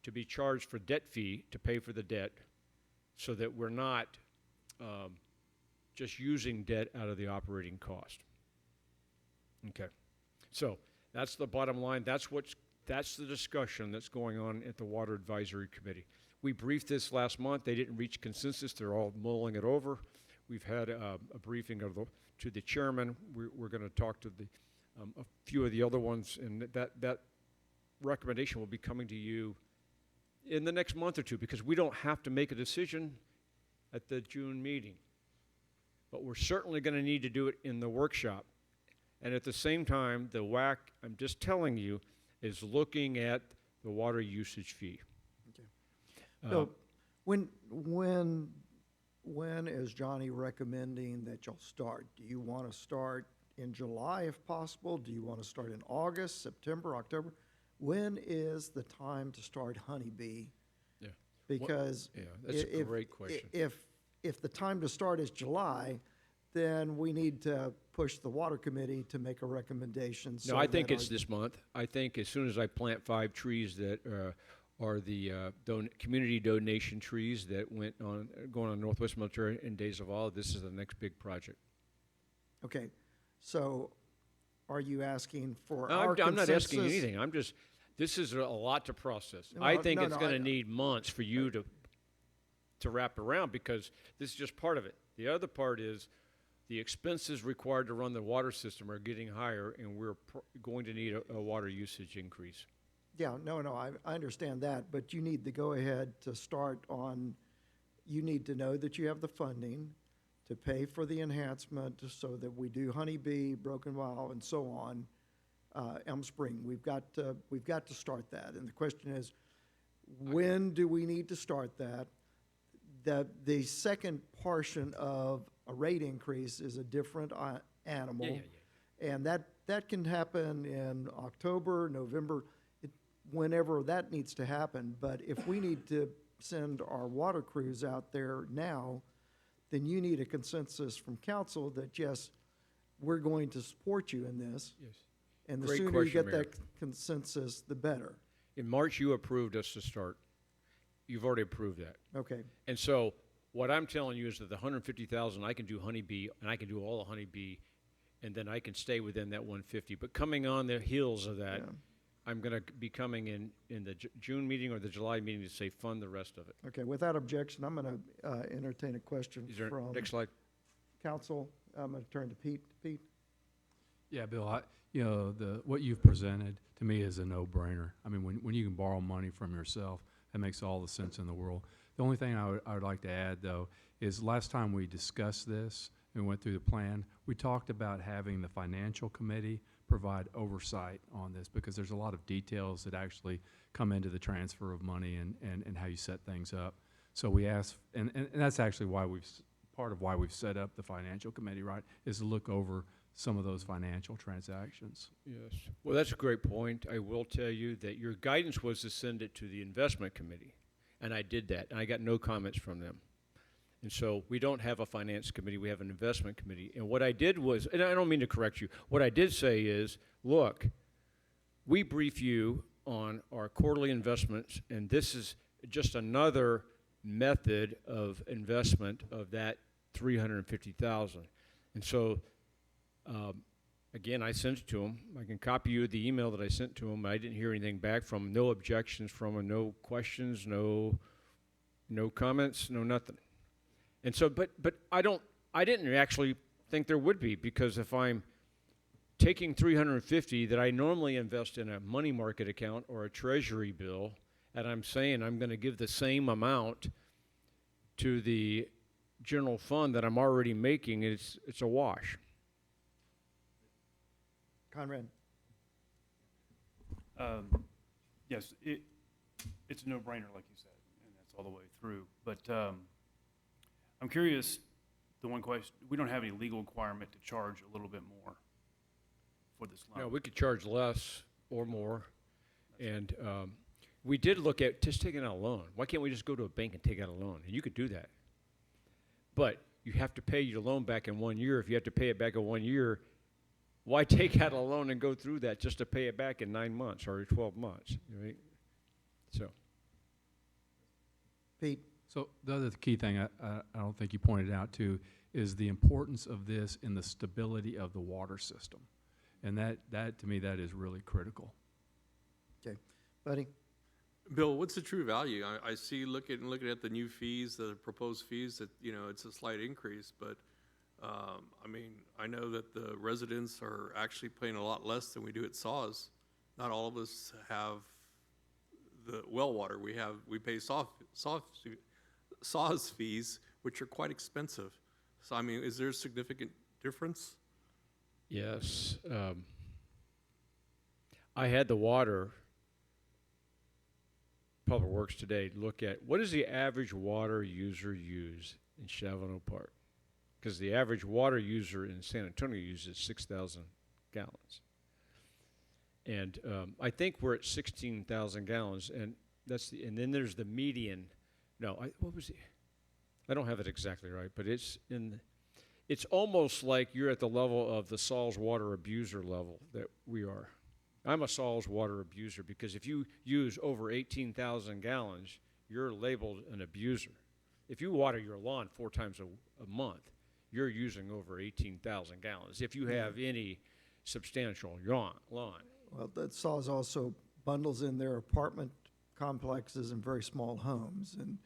to be charged for debt fee to pay for the debt, so that we're not just using debt out of the operating cost. Okay, so that's the bottom line. That's the discussion that's going on at the Water Advisory Committee. We briefed this last month. They didn't reach consensus. They're all mulling it over. We've had a briefing to the chairman. We're going to talk to a few of the other ones, and that recommendation will be coming to you in the next month or two, because we don't have to make a decision at the June meeting. But we're certainly going to need to do it in the workshop. And at the same time, the WAC, I'm just telling you, is looking at the water usage fee. So when is Johnny recommending that y'all start? Do you want to start in July if possible? Do you want to start in August, September, October? When is the time to start Honeybee? Yeah. Because Yeah, that's a great question. If the time to start is July, then we need to push the water committee to make a recommendation. No, I think it's this month. I think as soon as I plant 5 trees that are the community donation trees that going on Northwest Military and Days of Awe, this is the next big project. Okay, so are you asking for No, our I'm not asking consensus? anything. This is a lot to process. No, I think no, it's no, going I- to need months for you to wrap around, because this is just part of it. The other part is the expenses required to run the water system are getting higher, and we're going to need a water usage increase. Yeah, no, I understand that, but you need the go-ahead to start on, you need to know that you have the funding to pay for the enhancement so that we do Honeybee, Broken Bow, and so on, Elm Spring. We've got to start that, and the question is, when do we need to start that? The second portion of a rate increase is a different animal. Yeah. And that can happen in October, November, whenever that needs to happen. But if we need to send our water crews out there now, then you need a consensus from council that, yes, we're going to support you in this. Yes. And the Great sooner you question, get Mayor. that consensus, the better. In March, you approved us to start. You've already approved that. Okay, And so what I'm telling you is that the 150,000, I can do Honeybee, and I can do all the Honeybee, and then I can stay within that 150. But coming on the heels of that, Yeah. I'm going to be coming in the June meeting or the July meeting to say fund the rest of it. okay, without objection, I'm going to entertain a question Is there, from next slide. council. I'm going to turn to Pete. Pete? Yeah, Bill, what you've presented to me is a no-brainer. I mean, when you can borrow money from yourself, that makes all the sense in the world. The only thing I would like to add, though, is last time we discussed this and went through the plan, we talked about having the financial committee provide oversight on this, because there's a lot of details that actually come into the transfer of money and how you set things up. So we asked, and that's actually why part of why we've set up the financial committee, right, is to look over some of those financial transactions. Yes. Well, that's a great point. I will tell you that your guidance was to send it to the investment committee, and I did that, and I got no comments from them. And so we don't have a finance committee, we have an investment committee. And what I did was, and I don't mean to correct you, what I did say is, look, we brief you on our quarterly investments, and this is just another method of investment of that $350,000. And so, again, I sent it to them. I can copy you the email that I sent to them. I didn't hear anything back from them. No objections from them, no questions, no comments, no nothing. And so, but I didn't actually think there would be, because if I'm taking $350 that I normally invest in a money market account or a treasury bill, and I'm saying I'm going to give the same amount to the general fund that I'm already making, it's a wash. Conrad? Yes, it's a no-brainer, like you said, and that's all the way through. But I'm curious, the one question, we don't have any legal requirement to charge a little bit more for this loan. No, we could charge less or more. And we did look at just taking out a loan. Why can't we just go to a bank and take out a loan? And you could do that. But you have to pay your loan back in 1 year. If you have to pay it back in 1 year, why take out a loan and go through that just to pay it back in 9 months or 12 months, right? So. Pete? So the other key thing I don't think you pointed out too is the importance of this in the stability of the water system. And that to me, that is really critical. Okay. Buddy? Bill, what's the true value? I see looking at the new fees, the proposed fees, that, it's a slight increase, but I mean, I know that the residents are actually paying a lot less than we do at SAWS. Not all of us have the well water. We pay SAWS fees, which are quite expensive. So, I mean, is there a significant difference? Yes. I had the water Public Works today look at what does the average water user use in Chavano Park? Because the average water user in San Antonio uses 6,000 gallons. And I think we're at 16,000 gallons, and and then there's the median. No, what was it? I don't have it exactly right, but it's almost like you're at the level of the Saul's water abuser level that we are. I'm a Saul's water abuser because if you use over 18,000 gallons, you're labeled an abuser. If you water your lawn 4 times a month, you're using over 18,000 gallons. If you have any substantial lawn. Well, that SAWS also bundles in their apartment complexes and very small homes. And,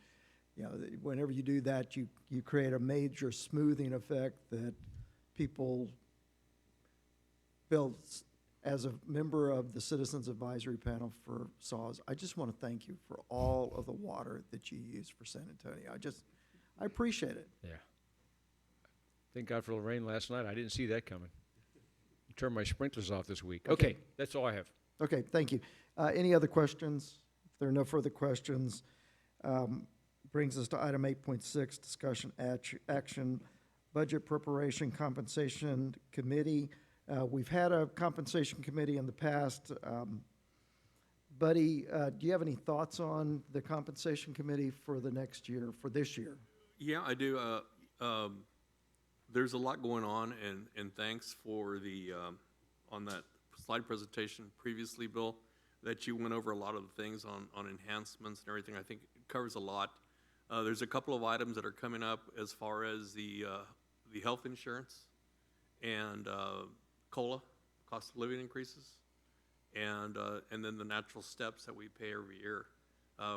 whenever you do that, you create a major smoothing effect that people feel. As a member of the Citizens Advisory Panel for SAWS, I just want to thank you for all of the water that you use for San Antonio. I appreciate it. Yeah. Thank God for the rain last night. I didn't see that coming. Turned my sprinklers off this week. Okay, that's all I have. Okay, thank you. Any other questions? If there are no further questions, brings us to item 8.6, discussion action, budget preparation compensation committee. We've had a compensation committee in the past. Buddy, do you have any thoughts on the compensation committee for the next year, for this year? Yeah, I do. There's a lot going on, and thanks for on that slide presentation previously, Bill, that you went over a lot of the things on enhancements and everything. I think it covers a lot. There's a couple of items that are coming up as far as the health insurance and COLA, cost of living increases, and then the natural steps that we pay every year.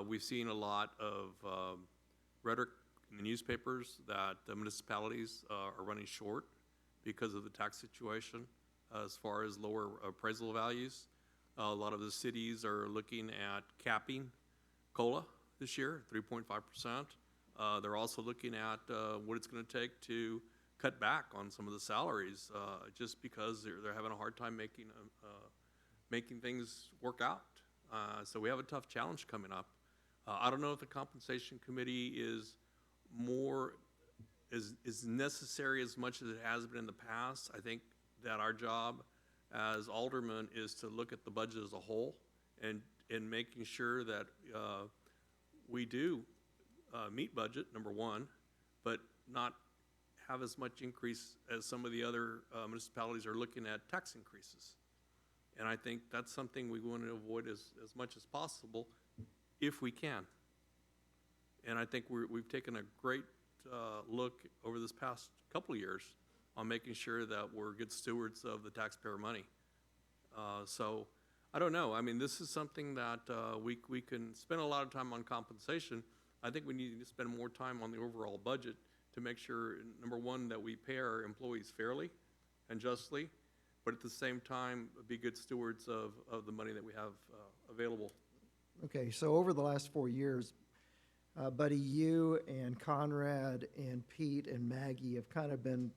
We've seen a lot of rhetoric in the newspapers that the municipalities are running short because of the tax situation. as far as lower appraisal values. A lot of the cities are looking at capping COLA this year, 3.5%. They're also looking at what it's going to take to cut back on some of the salaries, just because they're having a hard time making things work out. So we have a tough challenge coming up. I don't know if the compensation committee is necessary as much as it has been in the past. I think that our job as aldermen is to look at the budget as a whole and making sure that we do meet budget, number one, but not have as much increase as some of the other municipalities are looking at tax increases. And I think that's something we want to avoid as much as possible if we can. And I think we've taken a great look over this past couple of years on making sure that we're good stewards of the taxpayer money. So I don't know. I mean, this is something that we can spend a lot of time on compensation. I think we need to spend more time on the overall budget to make sure, number one, that we pay our employees fairly and justly, but at the same time, be good stewards of the money that we have available. Okay, so over the last 4 years, Buddy, you and Conrad and Pete and Maggie have kind of been,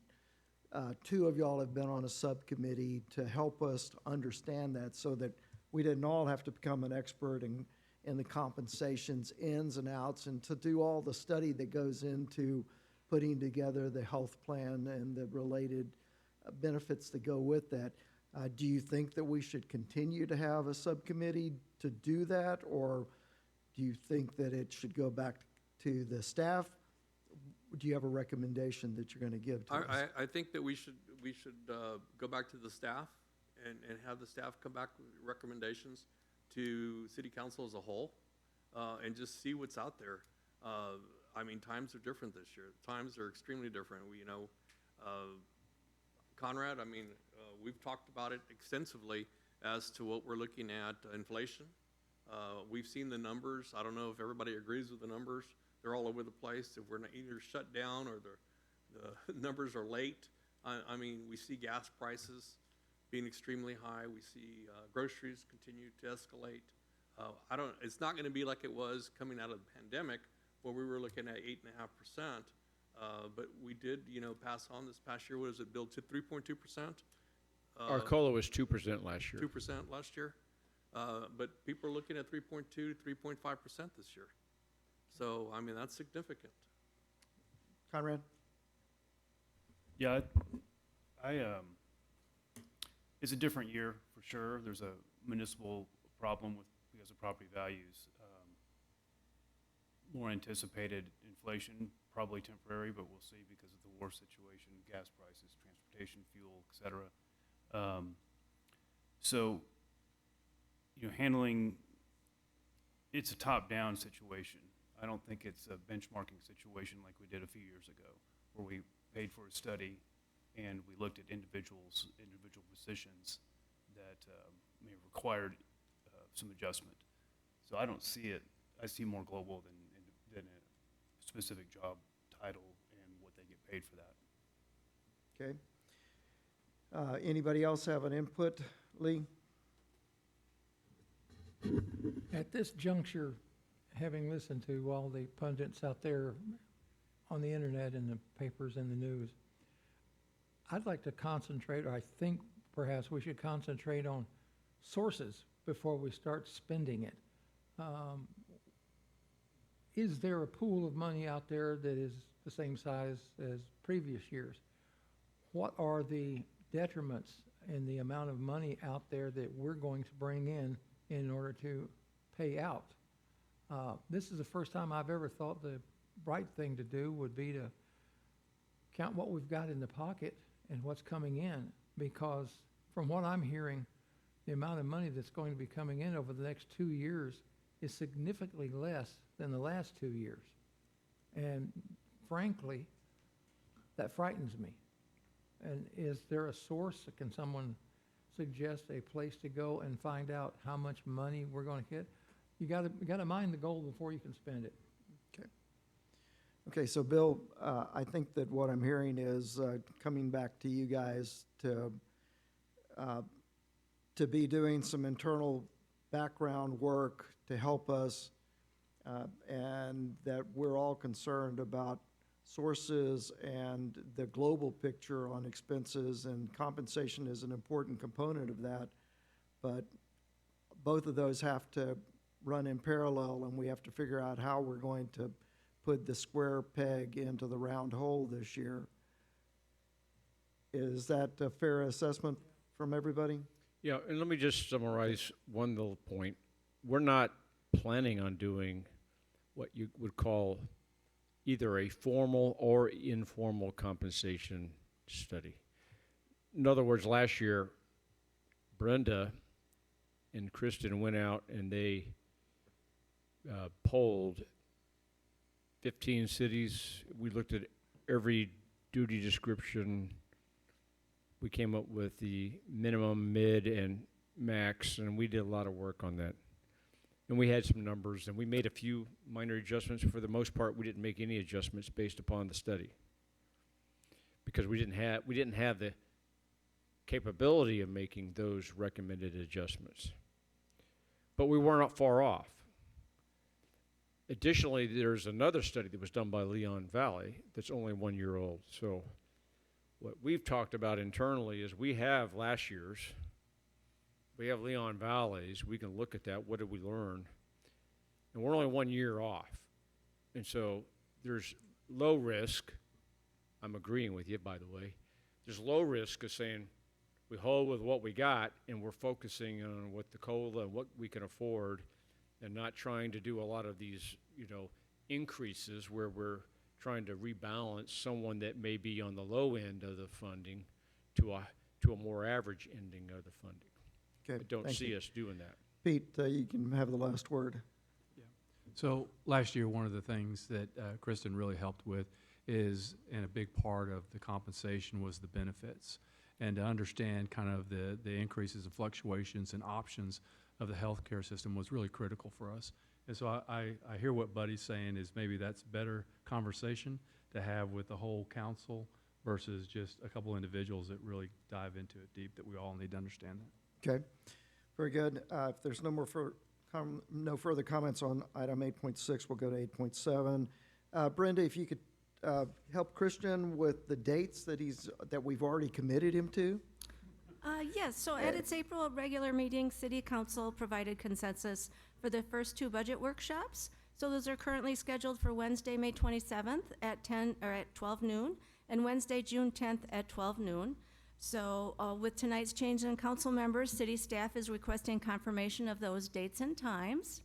two of y'all have been on a subcommittee to help us understand that so that we didn't all have to become an expert in the compensations ins and outs and to do all the study that goes into putting together the health plan and the related benefits that go with that. Do you think that we should continue to have a subcommittee to do that, or do you think that it should go back to the staff? Do you have a recommendation that you're going to give to us? I think that we should go back to the staff and have the staff come back with recommendations to city council as a whole, and just see what's out there. I mean, times are different this year. Times are extremely different. Conrad, I mean, we've talked about it extensively as to what we're looking at inflation. We've seen the numbers. I don't know if everybody agrees with the numbers. They're all over the place. If we're not either shut down or the numbers are late. I mean, we see gas prices being extremely high. We see groceries continue to escalate. It's not going to be like it was coming out of the pandemic where we were looking at 8.5%. But we did, pass on this past year. What is it, Bill, to 3.2%? Our COLA was 2% last year. 2% last year. But people are looking at 3.2 to 3.5% this year. So, I mean, that's significant. Conrad? Yeah, it's a different year for sure. There's a municipal problem because of property values. More anticipated inflation, probably temporary, but we'll see because of the war situation, gas prices, transportation, fuel, et cetera. So, handling, it's a top-down situation. I don't think it's a benchmarking situation like we did a few years ago, where we paid for a study and we looked at individual positions that may have required some adjustment. So I don't see it. I see more global than a specific job title and what they get paid for that. Okay. Anybody else have an input? Lee? At this juncture, having listened to all the pundits out there on the internet and the papers and the news, I'd like to concentrate, or I think perhaps we should concentrate on sources before we start spending it. Is there a pool of money out there that is the same size as previous years? What are the detriments in the amount of money out there that we're going to bring in order to pay out? This is the first time I've ever thought the right thing to do would be to count what we've got in the pocket and what's coming in, because from what I'm hearing, the amount of money that's going to be coming in over the next 2 years is significantly less than the last 2 years. And frankly, that frightens me. And is there a source? Can someone suggest a place to go and find out how much money we're going to get? You got to mind the gold before you can spend it. Okay, so Bill, I think that what I'm hearing is coming back to you guys to to be doing some internal background work to help us, and that we're all concerned about sources and the global picture on expenses, and compensation is an important component of that. But both of those have to run in parallel, and we have to figure out how we're going to put the square peg into the round hole this year. Is that a fair assessment from everybody? Yeah, and let me just summarize one little point. We're not planning on doing what you would call either a formal or informal compensation study. In other words, last year, Brenda and Kristen went out and they polled 15 cities. We looked at every duty description. We came up with the minimum, mid, and max, and we did a lot of work on that. And we had some numbers, and we made a few minor adjustments. For the most part, we didn't make any adjustments based upon the study, because we didn't have the capability of making those recommended adjustments. But we were not far off. Additionally, there's another study that was done by Leon Valley that's only 1 year old. So what we've talked about internally is we have last year's, we have Leon Valley's, we can look at that, what did we learn? And we're only 1 year off. And so there's low risk, I'm agreeing with you, by the way, there's low risk of saying we hold with what we got and we're focusing on what the COLA and what we can afford, and not trying to do a lot of these, increases where we're trying to rebalance someone that may be on the low end of the funding to a more average ending of the funding. Okay, I don't thank see you. us doing that. Pete, you can have the last word. So last year, one of the things that Kristen really helped with is, and a big part of the compensation was the benefits, and to understand kind of the increases and fluctuations and options of the healthcare system was really critical for us. And so I hear what Buddy's saying is maybe that's better conversation to have with the whole council versus just a couple individuals that really dive into it deep, that we all need to understand that. Okay, very good. If there's no further comments on item 8.6, we'll go to 8.7. Brenda, if you could help Christian with the dates that we've already committed him to. Yes, so at its April regular meeting, City Council provided consensus for the first two budget workshops. So those are currently scheduled for Wednesday, May 27th at 12 noon, and Wednesday, June 10th at 12 noon. So with tonight's change in council members, city staff is requesting confirmation of those dates and times.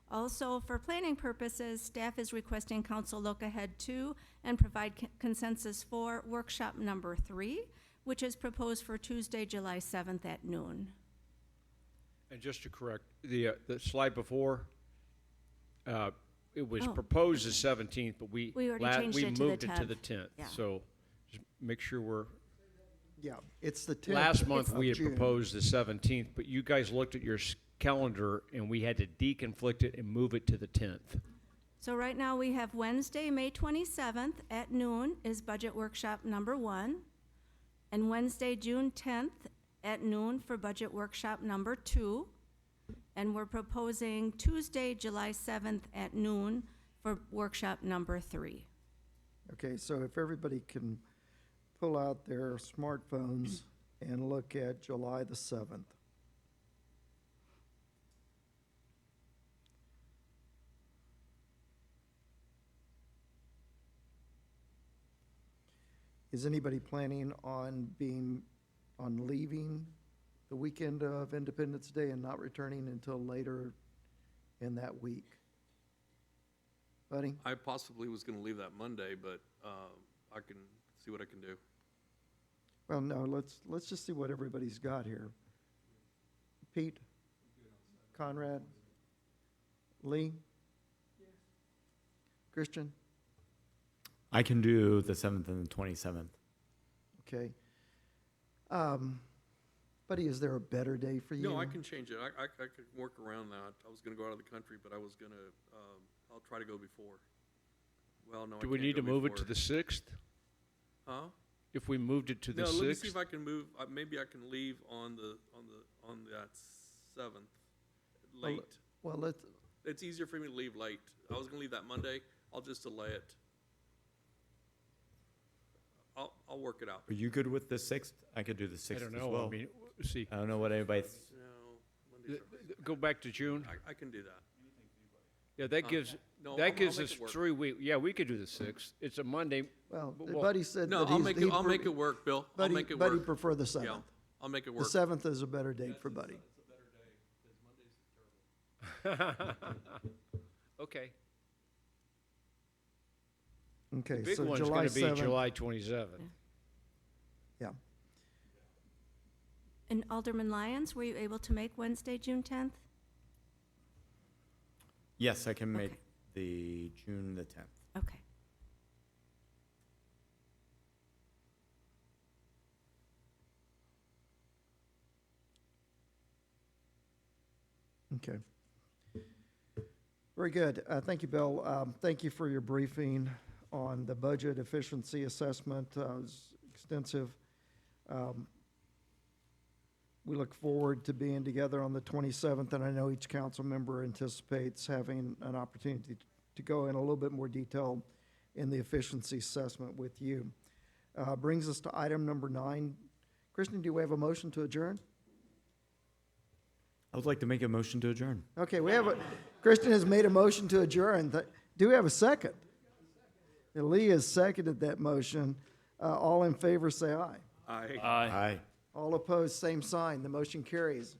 Also, for planning purposes, staff is requesting council look ahead to and provide consensus for workshop number 3, which is proposed for Tuesday, July 7th at noon. And just to correct, the slide before, it was Oh. proposed the 17th, but we We already changed it to the moved it to the 10th. Yeah. So just make sure we're, Yeah, it's the 10th. last month of we had June. proposed the 17th, but you guys looked at your calendar and we had to deconflict it and move it to the 10th. So right now we have Wednesday, May 27th at noon is budget workshop number 1, and Wednesday, June 10th at noon for budget workshop number 2, and we're proposing Tuesday, July 7th at noon for workshop number 3. Okay, so if everybody can pull out their smartphones and look at July the 7th. Is anybody planning on leaving the weekend of Independence Day and not returning until later in that week? Buddy? I possibly was gonna leave that Monday, but, I can see what I can do. Well, no, let's just see what everybody's got here. Pete? Conrad? Lee? Christian? I can do the 7th and the 27th. Okay. Buddy, is there a better day for you? No, I can change it. I could work around that. I was gonna go out of the country, but I was gonna, I'll try to go before. Well, no, I Do we can't need go to move it to before. the 6th? Huh? if we moved it to the No, let me see 6th? if I can move, maybe I can leave on that 7th, late. Well, let's, It's easier for me to leave late. I was gonna leave that Monday. I'll just delay it. I'll work it out. Are you good with the 6th? I could do the 6th I as don't know, well. I mean, see, I don't know what anybody, No, Mondays are, go back to June. I can do that. Yeah, that gives, no, I'll that gives make us it work. 3 weeks. Yeah, we could do the 6th. It's a Monday. well, Well, Buddy said No, that I'll he's. make he it, I'll pre- make it work, Bill. I'll Buddy- make it Buddy work. prefer the Yeah, 7th. I'll make it The work. 7th is a better date for Buddy. Okay. Okay, Big so one's July gonna be 7th. July 27th. Yeah. And Alderman Lyons, were you able to make Wednesday, June 10th? yes, I can make Okay. the June the 10th. Okay. Okay. Very good. Thank you, Bill. Thank you for your briefing on the budget efficiency assessment. It was extensive. We look forward to being together on the 27th, and I know each council member anticipates having an opportunity to go in a little bit more detail in the efficiency assessment with you. Brings us to item number 9. Kristen, do we have a motion to adjourn? I would like to make a motion to adjourn. Okay, Kristen has made a motion to adjourn. Do we have a second? And Lee has seconded that motion. All in favor, say aye. I Aye. Aye. All opposed, same sign. The motion carries.